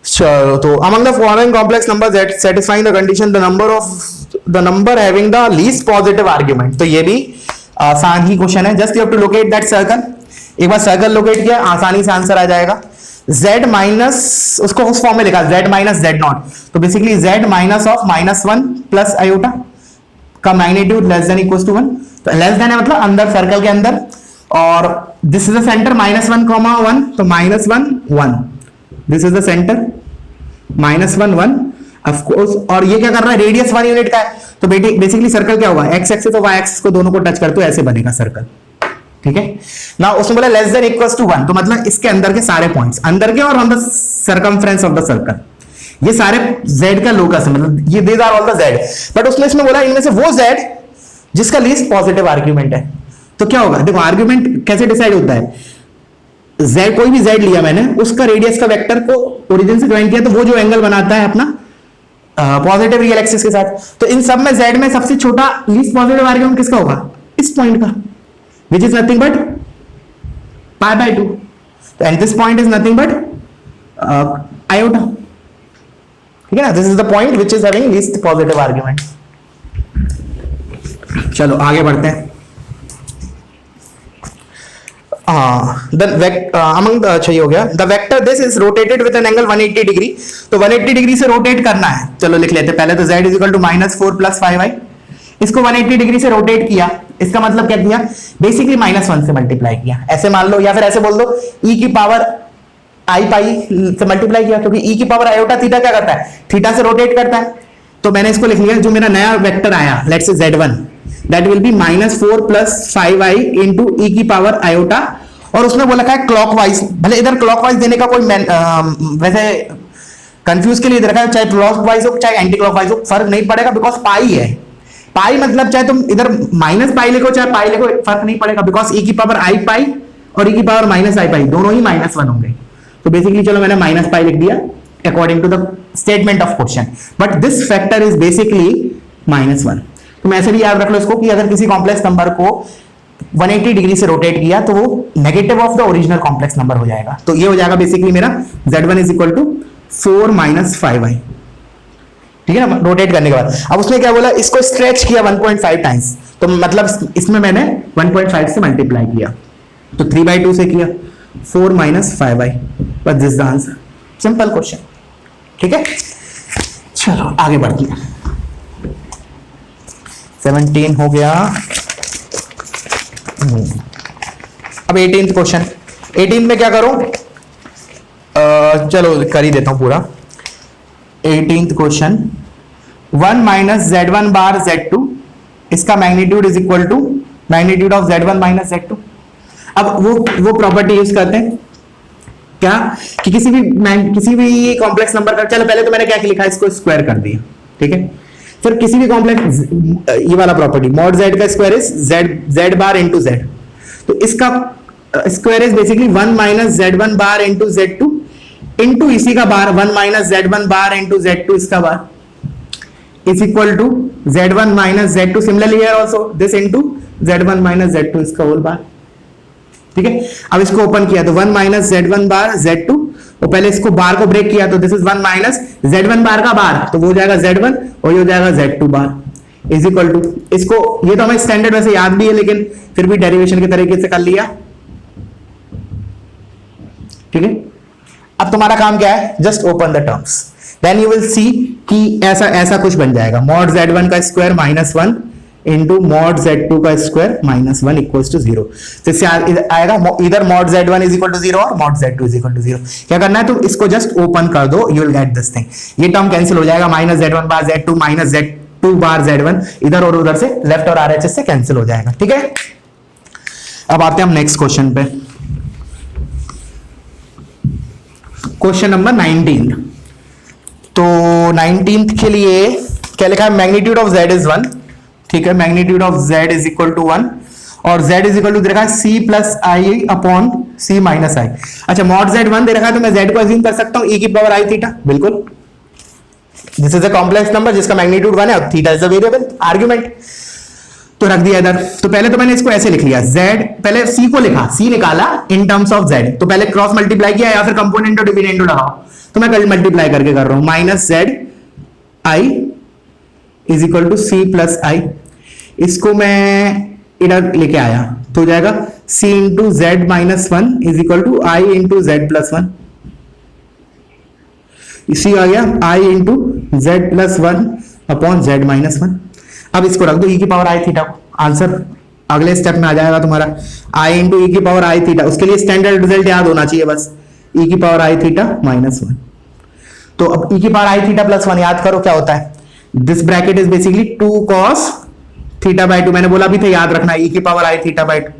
चलो, तो among the following complex numbers that satisfying the condition the number having the least positive argument, तो ये भी आसान ही क्वेश्चन है। Just you have to locate that circle, एक बार सर्कल लोकेट किया आसानी से आंसर आ जाएगा। z माइनस, उसको उस फॉर्म में लिखा z माइनस z नॉट, तो basically z minus of -1 plus iota का magnitude less than equal to 1, तो लेस देन है मतलब अंदर सर्कल के अंदर, और दिस इज द सेंटर -1,1, तो -1 1, this is the centre -1 1 of course, और ये क्या कर रहा है, रेडियस 1 यूनिट का है, तो बेसिकली सर्कल क्या होगा, x एक्सिस और y एक्सिस को दोनों को टच करते हो ऐसे बनेगा सर्कल। ठीक है ना, उसने बोला लेस देन इक्वल टू 1, तो मतलब इसके अंदर के सारे पॉइंट्स, अंदर के और on the circumference of the circle, ये सारे z का लोकस है, मतलब ये these are all the z, but उसने इसमें बोला इनमें से वो z जिसका लीस्ट पॉजिटिव आर्ग्यूमेंट है। तो क्या होगा, देखो आर्ग्यूमेंट कैसे डिसाइड होता है, z कोई भी z लिया मैंने, उसका रेडियस का वेक्टर को ओरिजिन से ज्वाइन किया, तो वो जो एंगल बनाता है अपना पॉजिटिव रियल एक्सिस के साथ, तो इन सब में z में सबसे छोटा लीस्ट पॉजिटिव आर्ग्यूमेंट किसका होगा, इस पॉइंट का, which is nothing but pi by 2, and this point is nothing but iota. ठीक है ना, this is the point which is having least positive argument. चलो आगे बढ़ते हैं। अच्छा ये हो गया, the vector this is rotated with an angle 180 degree, तो 180 डिग्री से रोटेट करना है। चलो लिख लेते हैं पहले, तो z is equal to -4 + 5y, इसको 180 डिग्री से रोटेट किया, इसका मतलब क्या किया, बेसिकली -1 से मल्टीप्लाई किया, ऐसे मान लो, या फिर ऐसे बोल दो e की पावर i पाई से मल्टीप्लाई किया, क्योंकि e की पावर आयोटा थीटा क्या करता है, थीटा से रोटेट करता है, तो मैंने इसको लिख लिया, जो मेरा नया वेक्टर आया let's say z1 that will be -4 + 5y into e की पावर आयोटा, और उसने बोला है क्लॉकवाइज, भले इधर क्लॉकवाइज देने का कोई वैसे कंफ्यूज के लिए रखा है, चाहे क्लॉकवाइज हो चाहे एंटी क्लॉकवाइज हो फर्क नहीं पड़ेगा, बिकॉज पाई है, पाई मतलब चाहे तुम इधर -पाई लिखो चाहे पाई लिखो फर्क नहीं पड़ेगा, बिकॉज e की पावर i पाई और e की पावर -i पाई दोनों ही -1 होंगे, तो बेसिकली चलो मैंने -पाई लिख दिया according to the statement of question, but this factor is basically -1। तुम ऐसे भी याद रख लो इसको कि अगर किसी कॉम्प्लेक्स नंबर को 180 डिग्री से रोटेट किया तो वो negative of the original complex number हो जाएगा, तो ये हो जाएगा बेसिकली मेरा z1 is equal to 4 - 5y। ठीक है ना, रोटेट करने के बाद अब उसने क्या बोला, इसको स्ट्रेच किया 1.5 टाइम्स, तो मतलब इसमें मैंने 1.5 से मल्टीप्लाई किया, तो 3/2 से किया 4 - 5y, बस this the answer, simple question. ठीक है, चलो आगे बढ़ते हैं। 17 हो गया, अब 18th क्वेश्चन। 18 में क्या करूं, चलो कर ही देता हूं पूरा। 18th question, 1 - z1 bar z2, इसका magnitude is equal to magnitude of z1 - z2। अब वो प्रॉपर्टी यूज करते हैं क्या, कि किसी भी कॉम्प्लेक्स नंबर का, चलो पहले तो मैंने क्या लिखा, इसको स्क्वायर कर दिया। ठीक है, फिर किसी भी कॉम्प्लेक्स, ये वाला प्रॉपर्टी मॉड z का square is z bar into z, तो इसका square is basically 1 - z1 bar into z2 into इसी का बार 1 - z1 बार इंटू z2 इसका bar, is equal to z1 minus z2, similarly here also this into z1 minus z2 इसका whole bar, ठीक है। अब इसको ओपन किया तो 1 माइनस z1 बार z2, और पहले इसको बार को ब्रेक किया तो दिस इज 1 माइनस z1 बार का बार, तो वो हो जाएगा z1 और ये हो जाएगा z2 bar is equal to, इसको ये तो हमें स्टैंडर्ड वैसे याद भी है लेकिन फिर भी डेरिवेशन के तरीके से कर लिया, ठीक है। अब तुम्हारा काम क्या है, just open the terms, then you will see कि ऐसा ऐसा कुछ बन जाएगा, मॉड z1 का square minus 1 into mod z2 का स्क्वायर माइनस 1 इक्वल्स टू 0। तो इससे आएगा इधर mod z1 is equal to 0 और mod z2 is equal to 0। क्या करना है, तुम इसको जस्ट ओपन कर दो, you will get this thing, ये टर्म कैंसिल हो जाएगा, minus z1 bar z2 minus z2 बार z1, इधर और उधर से लेफ्ट और RHS से कैंसिल हो जाएगा, ठीक है। अब आते हैं हम नेक्स्ट क्वेश्चन पे, क्वेश्चन नंबर 19। तो 19th के लिए क्या लिखा है, मैग्नीट्यूड ऑफ z इज 1, ठीक है, magnitude of z is equal to 1 और z इज इक्वल टू दे रखा है c plus i upon c minus i. अच्छा, मॉड z1 दे रखा है तो मैं z को अज्यूम कर सकता हूं e की पावर i थीटा, बिल्कुल, this is a complex number जिसका मैग्नीट्यूड 1 है, theta is the variable argument, तो रख दिया इधर। तो पहले तो मैंने इसको ऐसे लिख लिया, z पहले c को लिखा, c निकाला इन टर्म्स ऑफ z, तो पहले क्रॉस मल्टीप्लाई किया या फिर कंपोनेंट और डिविडेंड लगाओ, तो मैं कल मल्टीप्लाई करके कर रहा हूं, minus z i is equal to c plus I, इसको मैं इधर लेके आया तो हो जाएगा c into Z minus 1 is equal to I into Z plus 1, इसी आ गया i into Z plus 1 upon Z minus 1। अब इसको रख दो e की पावर आई थीटा को, आंसर अगले स्टेप में आ जाएगा तुम्हारा i इंटू e की पावर आई थीटा, उसके लिए स्टैंडर्ड रिजल्ट याद होना चाहिए बस, e की पावर आई थीटा माइनस 1। तो अब e की पावर आई थीटा प्लस 1 याद करो क्या होता है, this bracket is basically 2 cos theta by 2, मैंने बोला भी था याद रखना e की पावर आई थीटा बाय 2,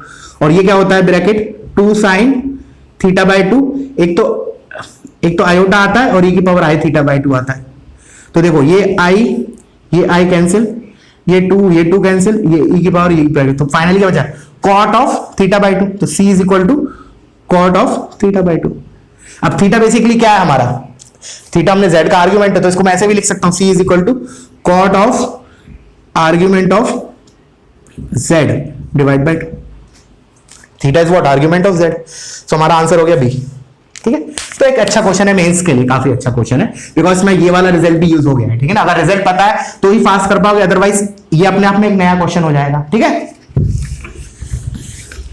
और ये क्या होता है ब्रैकेट 2 sin थीटा बाय 2, एक तो आयोटा आता है और e की पावर आई थीटा बाय 2 आता है। तो देखो ये i कैंसिल, ये 2 कैंसिल, ये e की पावर ब्रैकेट, तो फाइनली क्या बचा cot ऑफ थीटा बाय 2, तो c is equal to cot of theta by 2। अब थीटा बेसिकली क्या है हमारा, थीटा हमने z का आर्गुमेंट है तो इसको मैं ऐसे भी लिख सकता हूं, c is equal to cot of argument of z divide by 2, theta is what argument of z, तो हमारा आंसर हो गया बी, ठीक है। तो एक अच्छा क्वेश्चन है मेंस के लिए, काफी अच्छा क्वेश्चन है बिकॉज में ये वाला रिजल्ट भी यूज हो गया है, ठीक है ना, अगर रिजल्ट पता है तो ही फास्ट कर पाओगे, अदरवाइज ये अपने आप में एक नया क्वेश्चन हो जाएगा, ठीक है।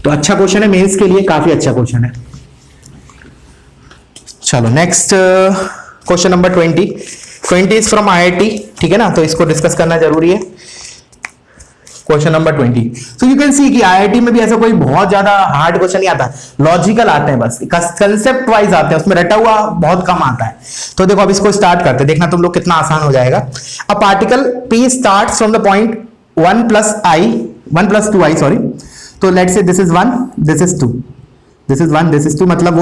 तो अच्छा क्वेश्चन है मेंस के लिए, काफी अच्छा क्वेश्चन है। चलो next question number 20 is from IIT, ठीक है ना, तो इसको डिस्कस करना जरूरी है। Question number 20, so you can see कि IIT में भी ऐसा कोई बहुत ज्यादा हार्ड क्वेश्चन नहीं आता, लॉजिकल आते हैं बस, कंसेप्ट वाइज आते हैं, उसमें रटा हुआ बहुत कम आता है। तो देखो अब इसको स्टार्ट करते हैं, देखना तुम लोग कितना आसान हो जाएगा। A particle P starts from the point 1 plus 2i sorry, तो let's say this is 1, this is 2, this is 1, this is 2, मतलब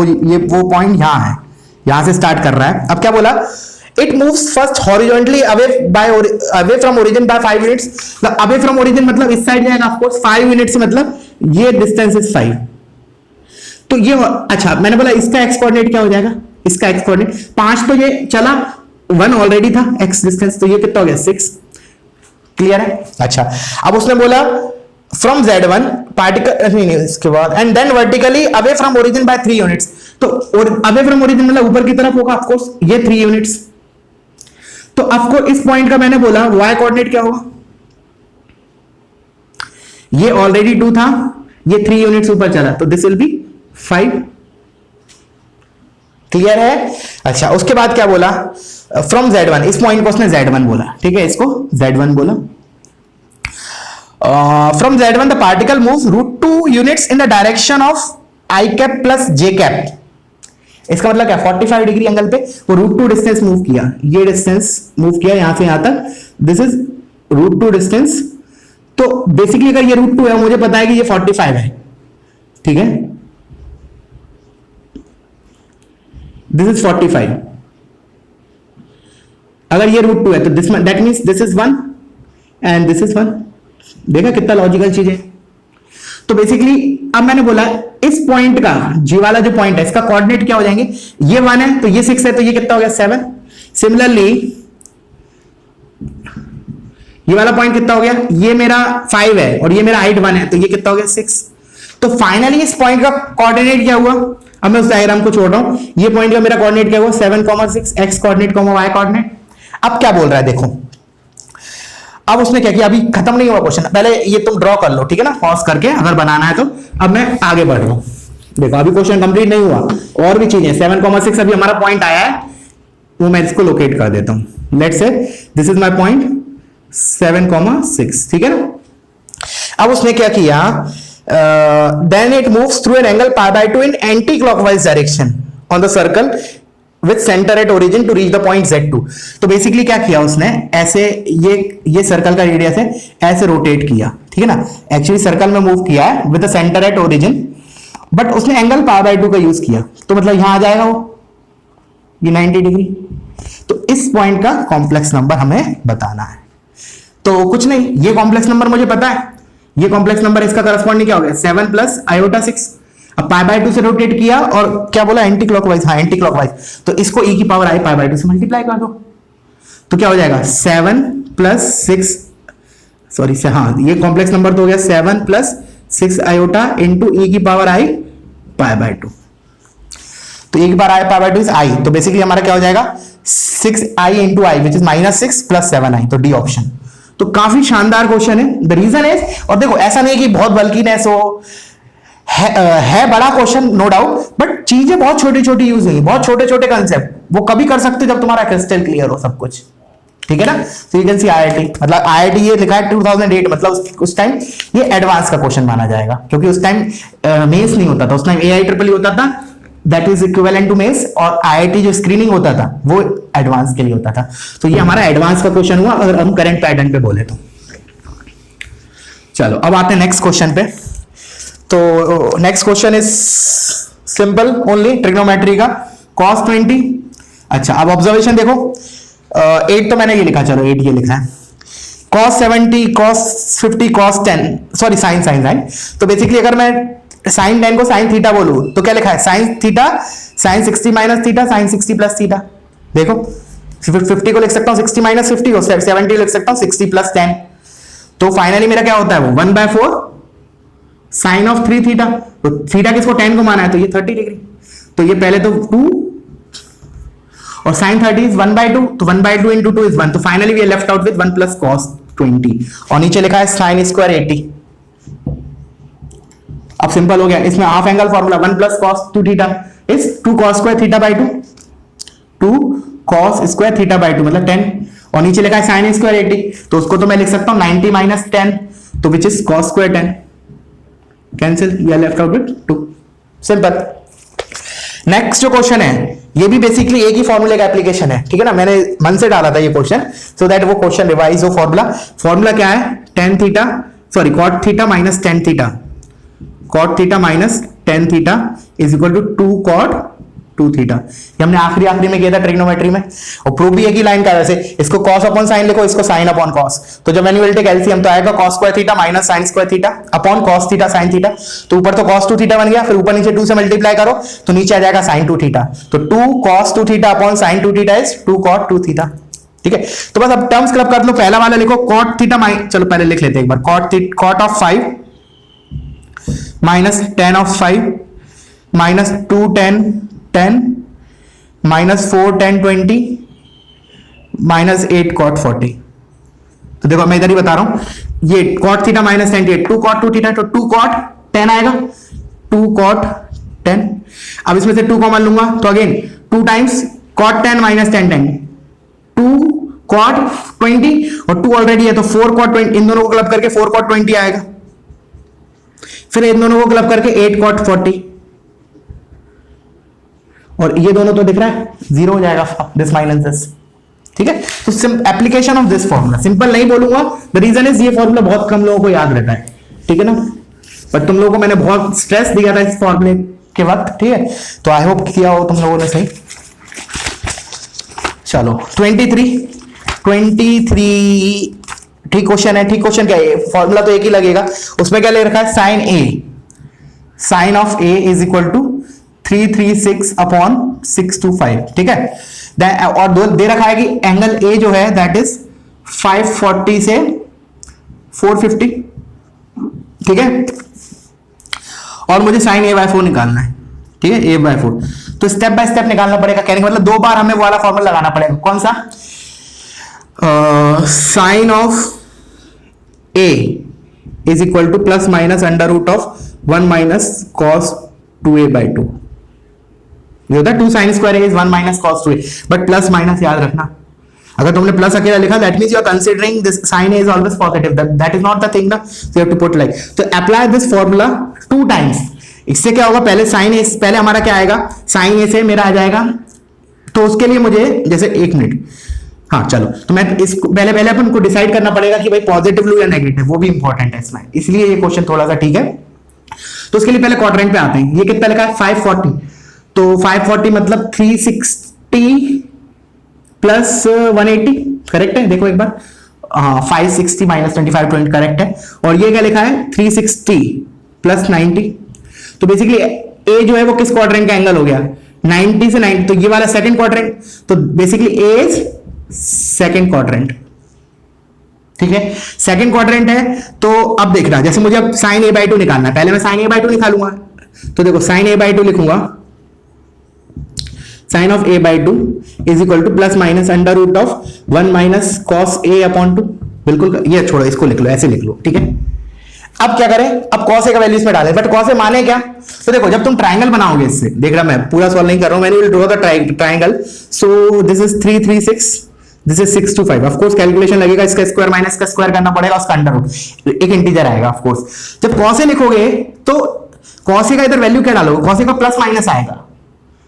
वो पॉइंट यहां है, यहां से स्टार्ट कर रहा है। अब क्या बोला, it moves first horizontally away from origin by 5 units, away from origin मतलब इस साइड जाएगा ऑफ कोर्स, 5 यूनिट्स मतलब ये डिस्टेंस इज 5, तो ये अच्छा मैंने बोला इसका एक्स कोऑर्डिनेट क्या हो जाएगा, इसका एक्स कोऑर्डिनेट 5, तो ये चला 1 ऑलरेडी था एक्स डिस्टेंस, तो ये कितना हो गया 6, क्लियर है। अच्छा अब उसने बोला फ्रॉम Z1 पार्टिकल नहीं इसके बाद and then vertically away from origin by 3 units, तो अवे फ्रॉम ओरिजिन मतलब ऊपर की तरफ होगा ऑफ कोर्स, ये 3 यूनिट्स, तो आपको इस पॉइंट का मैंने बोला y कोऑर्डिनेट क्या होगा, ये ऑलरेडी 2 था, ये 3 यूनिट्स ऊपर चला, तो दिस विल बी 5, क्लियर है। अच्छा उसके बाद क्या बोला, फ्रॉम Z1, इस पॉइंट को उसने Z1 बोला, ठीक है, इसको Z1 बोला। From Z1 the particle moves √2 units in the direction of i cap plus j cap, इसका मतलब क्या 45 डिग्री एंगल पे वो √2 डिस्टेंस मूव किया, ये डिस्टेंस मूव किया यहां से यहां तक, दिस इज √2 डिस्टेंस, तो बेसिकली अगर ये √2 है मुझे पता है कि ये 45 है, ठीक है, दिस इज 45, अगर ये √2 है तो this that means this is 1 and this is 1, देखा कितना लॉजिकल चीज है। तो बेसिकली अब मैंने बोला इस पॉइंट का जी वाला जो पॉइंट है इसका कोऑर्डिनेट क्या हो जाएंगे, ये 1 है तो ये 6 है, तो ये कितना हो गया 7, सिमिलरली ये वाला पॉइंट कितना हो गया, ये मेरा 5 है और ये मेरा हाइट 1 है, तो ये कितना हो गया 6। तो फाइनली इस पॉइंट का कोऑर्डिनेट क्या हुआ, अब मैं उस डायग्राम को छोड़ रहा हूं, ये पॉइंट का मेरा कोऑर्डिनेट क्या हुआ 7,6 एक्स कोऑर्डिनेट, वाई कोऑर्डिनेट। अब क्या बोल रहा है देखो, अब उसने क्या किया, अभी खत्म नहीं हुआ क्वेश्चन, पहले ये तुम ड्रॉ कर लो, ठीक है ना, पॉज करके अगर बनाना है तो। अब मैं आगे बढ़ रहा हूं, देखो अभी क्वेश्चन कंप्लीट नहीं हुआ, और भी चीजें। 7,6 अभी हमारा पॉइंट आया है, वो मैं इसको लोकेट कर देता हूं। Let's say this is my point 7,6, ठीक है ना। अब उसने क्या किया, then it moves through an angle π/2 in anti clockwise direction on the circle with centre at origin to reach the point Z2। तो बेसिकली क्या किया उसने, ऐसे ये सर्कल का रेडियस है, ऐसे रोटेट किया, ठीक है ना। एक्चुअली सर्कल में मूव किया है with the centre at origin, but उसने एंगल π/2 का यूज किया, तो मतलब यहां आ जाएगा वो, ये 90 डिग्री। तो इस पॉइंट का कॉम्प्लेक्स नंबर हमें बताना है। तो कुछ नहीं, ये कॉम्प्लेक्स नंबर मुझे पता है, ये कॉम्प्लेक्स नंबर इसका करस्पॉन्डिंग क्या हो गया 7 प्लस आयोटा 6। अब π/2 से रोटेट किया और क्या बोला एंटी क्लॉकवाइज, हाँ एंटी क्लॉकवाइज, तो इसको e की पावर i π/2 से मल्टीप्लाई कर दो, तो क्या हो जाएगा 7 प्लस 6, सॉरी से, हाँ ये कॉम्प्लेक्स नंबर तो हो गया 7 प्लस 6 आयोटा इंटू e की पावर i π/2। तो e की पावर i π/2 इज i, तो बेसिकली हमारा क्या हो जाएगा 6i into i which is -6 plus 7i, तो डी ऑप्शन। तो काफी शानदार क्वेश्चन है, द रीजन इज, और देखो ऐसा नहीं कि बहुत बल्कीनेस हो, है बड़ा क्वेश्चन नो डाउट, बट चीजें बहुत छोटी छोटी यूज हुई, बहुत छोटे छोटे कंसेप्ट, वो कभी कर सकते हो जब तुम्हारा क्रिस्टल क्लियर हो सब कुछ, ठीक है ना। तो यू कैन सी IIT, मतलब IIT ये लिखा है 2008, मतलब उस टाइम ये एडवांस का क्वेश्चन माना जाएगा, क्योंकि उस टाइम मेंस नहीं होता था, उस टाइम AIEEE होता था, that is equivalent to mains, और IIT जो स्क्रीनिंग होता था वो एडवांस के लिए होता था। तो ये हमारा एडवांस का क्वेश्चन हुआ अगर हम करंट पैटर्न पे बोले तो। चलो अब आते हैं नेक्स्ट क्वेश्चन पे। तो next question is simple only, trigonometry का cos 20। अच्छा अब ऑब्जर्वेशन देखो, 8 तो मैंने ये लिखा, चलो 8 ये लिखा है, cos 70 cos 50 cos 10, sorry sine. तो बेसिकली अगर मैं साइन 10 को साइन थीटा बोलूं तो क्या लिखा है sine theta sine 60 minus theta sine 60 plus theta. देखो 50 को लिख सकता हूं 60 माइनस 50 को, 70 लिख सकता हूं 60 प्लस 10। तो फाइनली मेरा क्या होता है वो 1/4 साइन ऑफ 3 थीटा। तो थीटा किसको 10 को माना है, तो ये 30 डिग्री, तो ये पहले तो 2 और साइन 30 इज 1/2, तो 1/2 इंटू 2 इज 1, तो finally we are left out with 1 plus cos 20, और नीचे लिखा है साइन स्क्वायर 80। अब सिंपल हो गया, इसमें half angle formula 1 plus cos 2 theta is 2 cos square theta by 2, 2 cos square theta by 2 मतलब 10, और नीचे लिखा है साइन स्क्वायर 80, तो उसको तो मैं लिख सकता हूं 90 माइनस 10, तो which is cos square 10, cancel, we are left out with 2, simple. Next जो क्वेश्चन है ये भी बेसिकली एक ही फॉर्मूले का एप्लीकेशन है, ठीक है ना, मैंने मन से डाला था ये क्वेश्चन सो दैट वो क्वेश्चन रिवाइज हो। फॉर्मूला क्या है, tan theta sorry cot theta minus tan theta, cot theta minus tan theta is equal to 2 cot 2 theta. ये हमने आखिरी में किया था ट्रिग्नोमेट्री में, और प्रूफ भी एक ही लाइन का है। वैसे इसको cos अपॉन साइन लिखो, इसको sin अपॉन cos, तो जब मैंने टेक एलसीएम तो आएगा cos square theta minus sin square theta upon cos theta sin theta, तो ऊपर तो cos 2 थीटा बन गया, फिर ऊपर नीचे 2 से मल्टीप्लाई करो तो नीचे आ जाएगा sin 2 थीटा, तो 2 cos 2 theta upon sin 2 theta is 2 cot 2 theta, ठीक है। तो बस अब टर्म्स क्लब कर लो, पहला वाला लिखो cot थीटा चलो पहले लिख लेते हैं एक बार, cot of 5 minus tan of 5 minus 2 tan 10 minus 4 tan 20 minus 8 cot 40। तो देखो मैं इधर ही बता रहा हूं, ये cot theta minus tan 2 cot 2 theta, तो 2 cot 10 आएगा, 2 cot 10। अब इसमें से 2 कॉमन लूंगा तो again 2 times cot 10 minus tan 10, 2 cot 20 और 2 ऑलरेडी है तो 4 cot 20, इन दोनों को क्लब करके 4 cot 20 आएगा, फिर इन दोनों को क्लब करके 8 cot 40, और ये दोनों तो दिख रहा है जीरो हो जाएगा, दिस माइनस दिस, ठीक है। तो application of this formula, simple नहीं बोलूंगा, द रीजन इज ये फॉर्मूला बहुत कम लोगों को याद रहता है, ठीक है ना, बट तुम लोगों को मैंने बहुत स्ट्रेस दिया था इस फॉर्मूले के वक्त, ठीक है, तो आई होप किया हो तुम लोगों ने सही। चलो 23 ठीक क्वेश्चन है, ठीक क्वेश्चन क्या है, फॉर्मूला तो एक ही लगेगा, उसमें क्या ले रखा है sine of A is equal to 336 upon 625, ठीक है। और दे रखा है कि एंगल ए जो है दैट इज 540 से 450, ठीक है, और मुझे साइन ए बाय 4 निकालना है, ठीक है, ए बाय 4। तो स्टेप बाय स्टेप निकालना पड़ेगा, कहने का मतलब 2 बार हमें वो वाला फॉर्मूला लगाना पड़ेगा। कौन सा? Sine of A is equal to plus minus under root of 1 minus cos 2a by 2। ये होता है 2 sine square is 1 minus cos 2a, but plus minus याद रखना, अगर तुमने प्लस अकेला लिखा that means you are considering this sine A is always positive, that is not the thing ना, so you have to put like. तो apply this formula 2 times. इससे क्या होगा, पहले साइन ए, पहले हमारा क्या आएगा, साइन ए से मेरा आ जाएगा, तो उसके लिए मुझे जैसे 1 मिनट, हाँ चलो, तो मैं इसको पहले अपन को डिसाइड करना पड़ेगा कि भाई पॉजिटिव लूं या नेगेटिव, वो भी इंपॉर्टेंट है इसमें, इसलिए ये क्वेश्चन थोड़ा सा ठीक है। तो उसके लिए पहले क्वाड्रेंट पे आते हैं। ये कितना लिखा है 540, तो 540 मतलब 360 प्लस 180, करेक्ट है, देखो एक बार, हाँ 560 माइनस 25 20 करेक्ट है। और ये क्या लिखा है 360 प्लस 90, तो बेसिकली ए जो है वो किस क्वाड्रेंट का एंगल हो गया, 90 से 90, तो ये वाला सेकंड क्वाड्रेंट, तो basically A is second quadrant, ठीक है, सेकंड क्वाड्रेंट है। तो अब देखना, जैसे मुझे अब साइन ए बाई 2 निकालना है, पहले मैं साइन ए बाई 2 निकालूंगा, तो देखो साइन ए बाई 2 लिखूंगा, sine of a by 2 is equal to plus minus under root of 1 minus cos a upon 2, बिल्कुल, ये छोड़ो, इसको लिख लो, ऐसे लिख लो, ठीक है। अब क्या करें, अब कॉस ए का वैल्यू इसमें डालें, बट कॉस ए माने क्या, तो देखो जब तुम ट्राइंगल बनाओगे, इससे देख रहा, मैं पूरा सॉल्व नहीं कर रहा हूं, मैंने will draw the triangle, so this is 336, this is 625, of course calculation लगेगा, इसका स्क्वायर माइनस का स्क्वायर करना पड़ेगा, उसका अंडर रूट, एक इंटीजर आएगा ऑफ कोर्स। जब कॉस ए लिखोगे तो कॉस ए का इधर वैल्यू क्या डालोगे, कॉस ए का प्लस माइनस आएगा,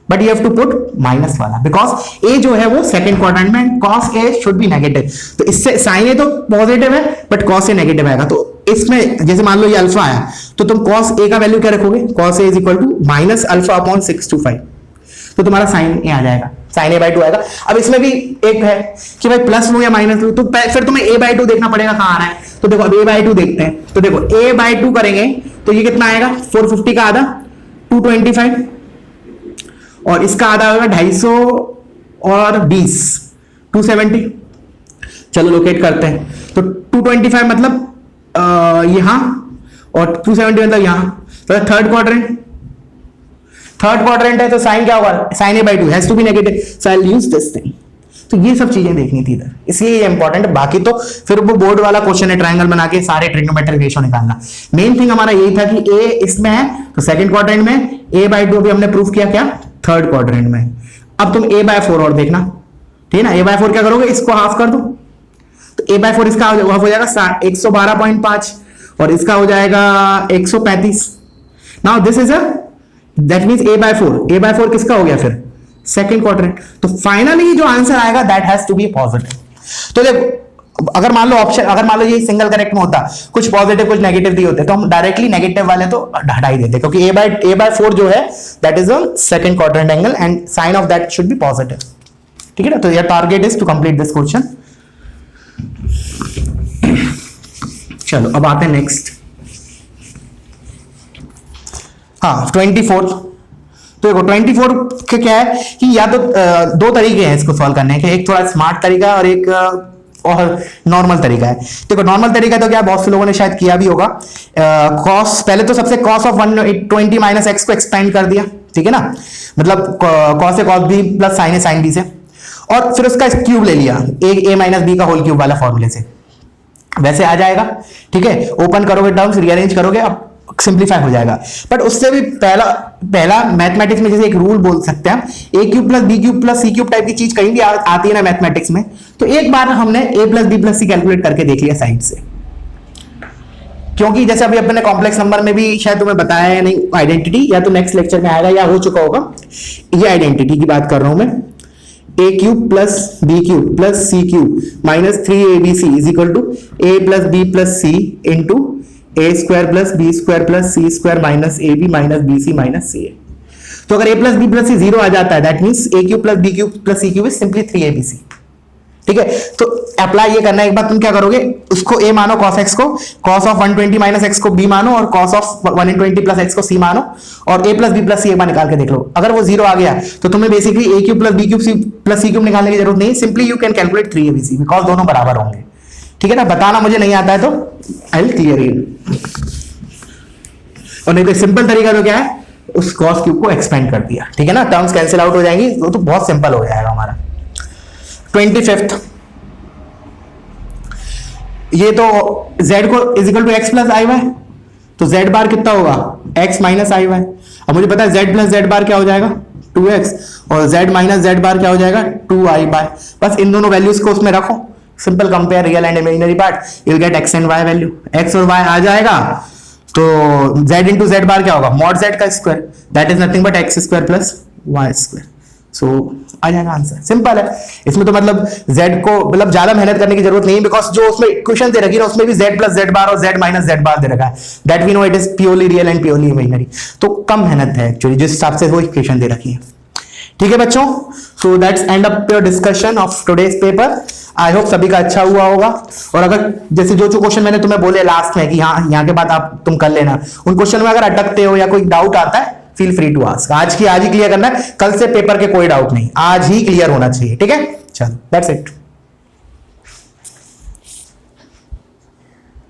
but you have to put minus वाला, बिकॉज ए जो है वो सेकंड क्वाड्रेंट में, cos a should be negative, तो इससे साइन ए तो पॉजिटिव है बट कॉस ए नेगेटिव आएगा। तो इसमें जैसे मान लो ये अल्फा आया, तो तुम कॉस ए का वैल्यू क्या रखोगे, cos a is equal to minus alpha upon 625, तो तुम्हारा साइन ए आ जाएगा, साइन ए बाई 2 आएगा। अब इसमें भी एक है कि भाई प्लस लो या माइनस लो, तो फिर तुम्हें ए बाई 2 देखना पड़ेगा कहां आ रहा है, तो देखो अब ए बाई 2 देखते हैं, तो देखो ए बाई 2 करेंगे तो ये कितना आएगा, 450 का आधा 225, और इसका आधा होगा 250 और 20 270, चलो लोकेट करते हैं, तो 225 मतलब यहां, और 270 मतलब यहां, तो थर्ड क्वाड्रेंट है, तो साइन क्या होगा, sine A by 2 has to be negative, so I will use this thing. तो ये सब चीजें देखनी थी इधर, इसलिए ये इंपॉर्टेंट है। बाकी तो फिर वो बोर्ड वाला क्वेश्चन है, ट्रायंगल बना के सारे ट्रिग्नोमेट्रिक रेशियो निकालना। मेन थिंग हमारा यही था कि ए इसमें है तो सेकंड क्वाड्रेंट में, ए बाई 2 भी हमने प्रूफ किया क्या, थर्ड क्वाड्रेंट में। अब तुम ए बाय 4 और देखना, ठीक है ना, ए बाय 4 क्या करोगे, इसको हाफ कर दो, तो ए बाय 4 इसका हाफ हो जाएगा 112.5, और इसका हो जाएगा 135। Now this is that means a by 4 किसका हो गया फिर, सेकंड क्वाड्रेंट। तो फाइनली जो आंसर आएगा that has to be positive. तो देखो अगर मान लो ऑप्शन, अगर मान लो ये सिंगल करेक्ट में होता, कुछ पॉजिटिव कुछ नेगेटिव दिए होते, तो हम डायरेक्टली नेगेटिव वाले तो हटा ही देते, क्योंकि ए बाय 4 जो है that is a second quadrant angle and sine of that should be positive, ठीक है ना। तो your target is to complete this question. चलो अब आते हैं नेक्स्ट, हाँ 24। तो देखो 24 के क्या है कि या तो दो तरीके हैं इसको सॉल्व करने के, एक थोड़ा स्मार्ट तरीका और एक और नॉर्मल तरीका है। देखो नॉर्मल तरीका तो क्या बहुत से लोगों ने शायद किया भी होगा, कॉस पहले तो सबसे कॉस ऑफ 120 माइनस एक्स को एक्सपेंड कर दिया, ठीक है ना, मतलब cos A cos B plus sign A sine B से, और फिर उसका क्यूब ले लिया ए माइनस बी का होल क्यूब वाला फॉर्मूले से, वैसे आ जाएगा, ठीक है। ओपन करोगे टर्म्स, रीअरेंज करोगे, अब सिंप्लीफाई हो जाएगा। बट उससे भी पहला मैथमेटिक्स में जैसे एक रूल बोल सकते हैं, A cube plus B cube plus C cube type की चीज कहीं भी आती है ना मैथमेटिक्स में, तो एक बार हमने ए प्लस बी प्लस सी कैलकुलेट करके देख लिया साइड से, क्योंकि जैसे अभी अपने कॉम्प्लेक्स नंबर में भी शायद तुम्हें बताया है नहीं आइडेंटिटी, या तो नेक्स्ट लेक्चर में आएगा या हो चुका होगा, ये आइडेंटिटी की बात कर रहा हूं मैं, A cube plus B cube plus C cube minus 3abc is equal to A plus B plus C into A square plus B square plus C square minus A B minus B C minus C A. तो अगर A plus B plus C 0 आ जाता है that means A cube plus B cube plus C cube is simply 3abc, ठीक है, तो apply ये करना है। एक बार तुम क्या करोगे, उसको a मानो cos x को, cos ऑफ 120 माइनस x को b मानो, और cos ऑफ 120 प्लस x को c मानो, और a plus b plus c एक बार निकाल के देख लो। अगर वो 0 आ गया तो तुम्हें basically a cube plus b cube c plus c cube निकालने की जरूरत नहीं, simply you can calculate 3abc because दोनों बराबर होंगे। ठीक है ना, बताना मुझे नहीं आता है तो आई विल क्लियर इट। और नहीं तो सिंपल तरीका तो क्या है, उस cos क्यूब को एक्सपेंड कर दिया। ठीक है ना, टर्म्स कैंसिल आउट हो जाएंगी, वो तो बहुत सिंपल हो जाएगा हमारा। 25th, ये तो z को equal to x plus I y, तो z बार कितना होगा x माइनस आई वाई। अब मुझे पता है z प्लस z बार क्या हो जाएगा 2x, और z माइनस z बार क्या हो जाएगा 2i बाय। बस इन दोनों वैल्यूज को उसमें रखो, simple compare real and imaginary part, you get x and y value. x और y आ जाएगा तो z इंटू z बार क्या होगा मॉड z का square, that is nothing but x square plus y square. So आ जाएगा answer, simple है। इसमें तो मतलब z को मतलब ज्यादा मेहनत करने की जरूरत नहीं, बिकॉज जो उसमें इक्वेशन दे रखी है ना उसमें भी z प्लस z बार और z माइनस z बार दे रखा है, that we know it is purely real and purely imaginary. तो कम मेहनत है एक्चुअली जिस हिसाब से वो इक्वेशन दे रखी है। ठीक है बच्चों, so that's and up your discussion of today's paper. I hope सभी का अच्छा हुआ होगा। और अगर जैसे जो क्वेश्चन मैंने तुम्हें बोले लास्ट में कि हाँ यहाँ के बाद आप तुम कर लेना, उन क्वेश्चन में अगर अटकते हो या कोई डाउट आता है फील फ्री टू आस्क। आज ही क्लियर करना है, कल से पेपर के कोई डाउट नहीं, आज ही क्लियर होना चाहिए। ठीक है, चलो दैट्स इट।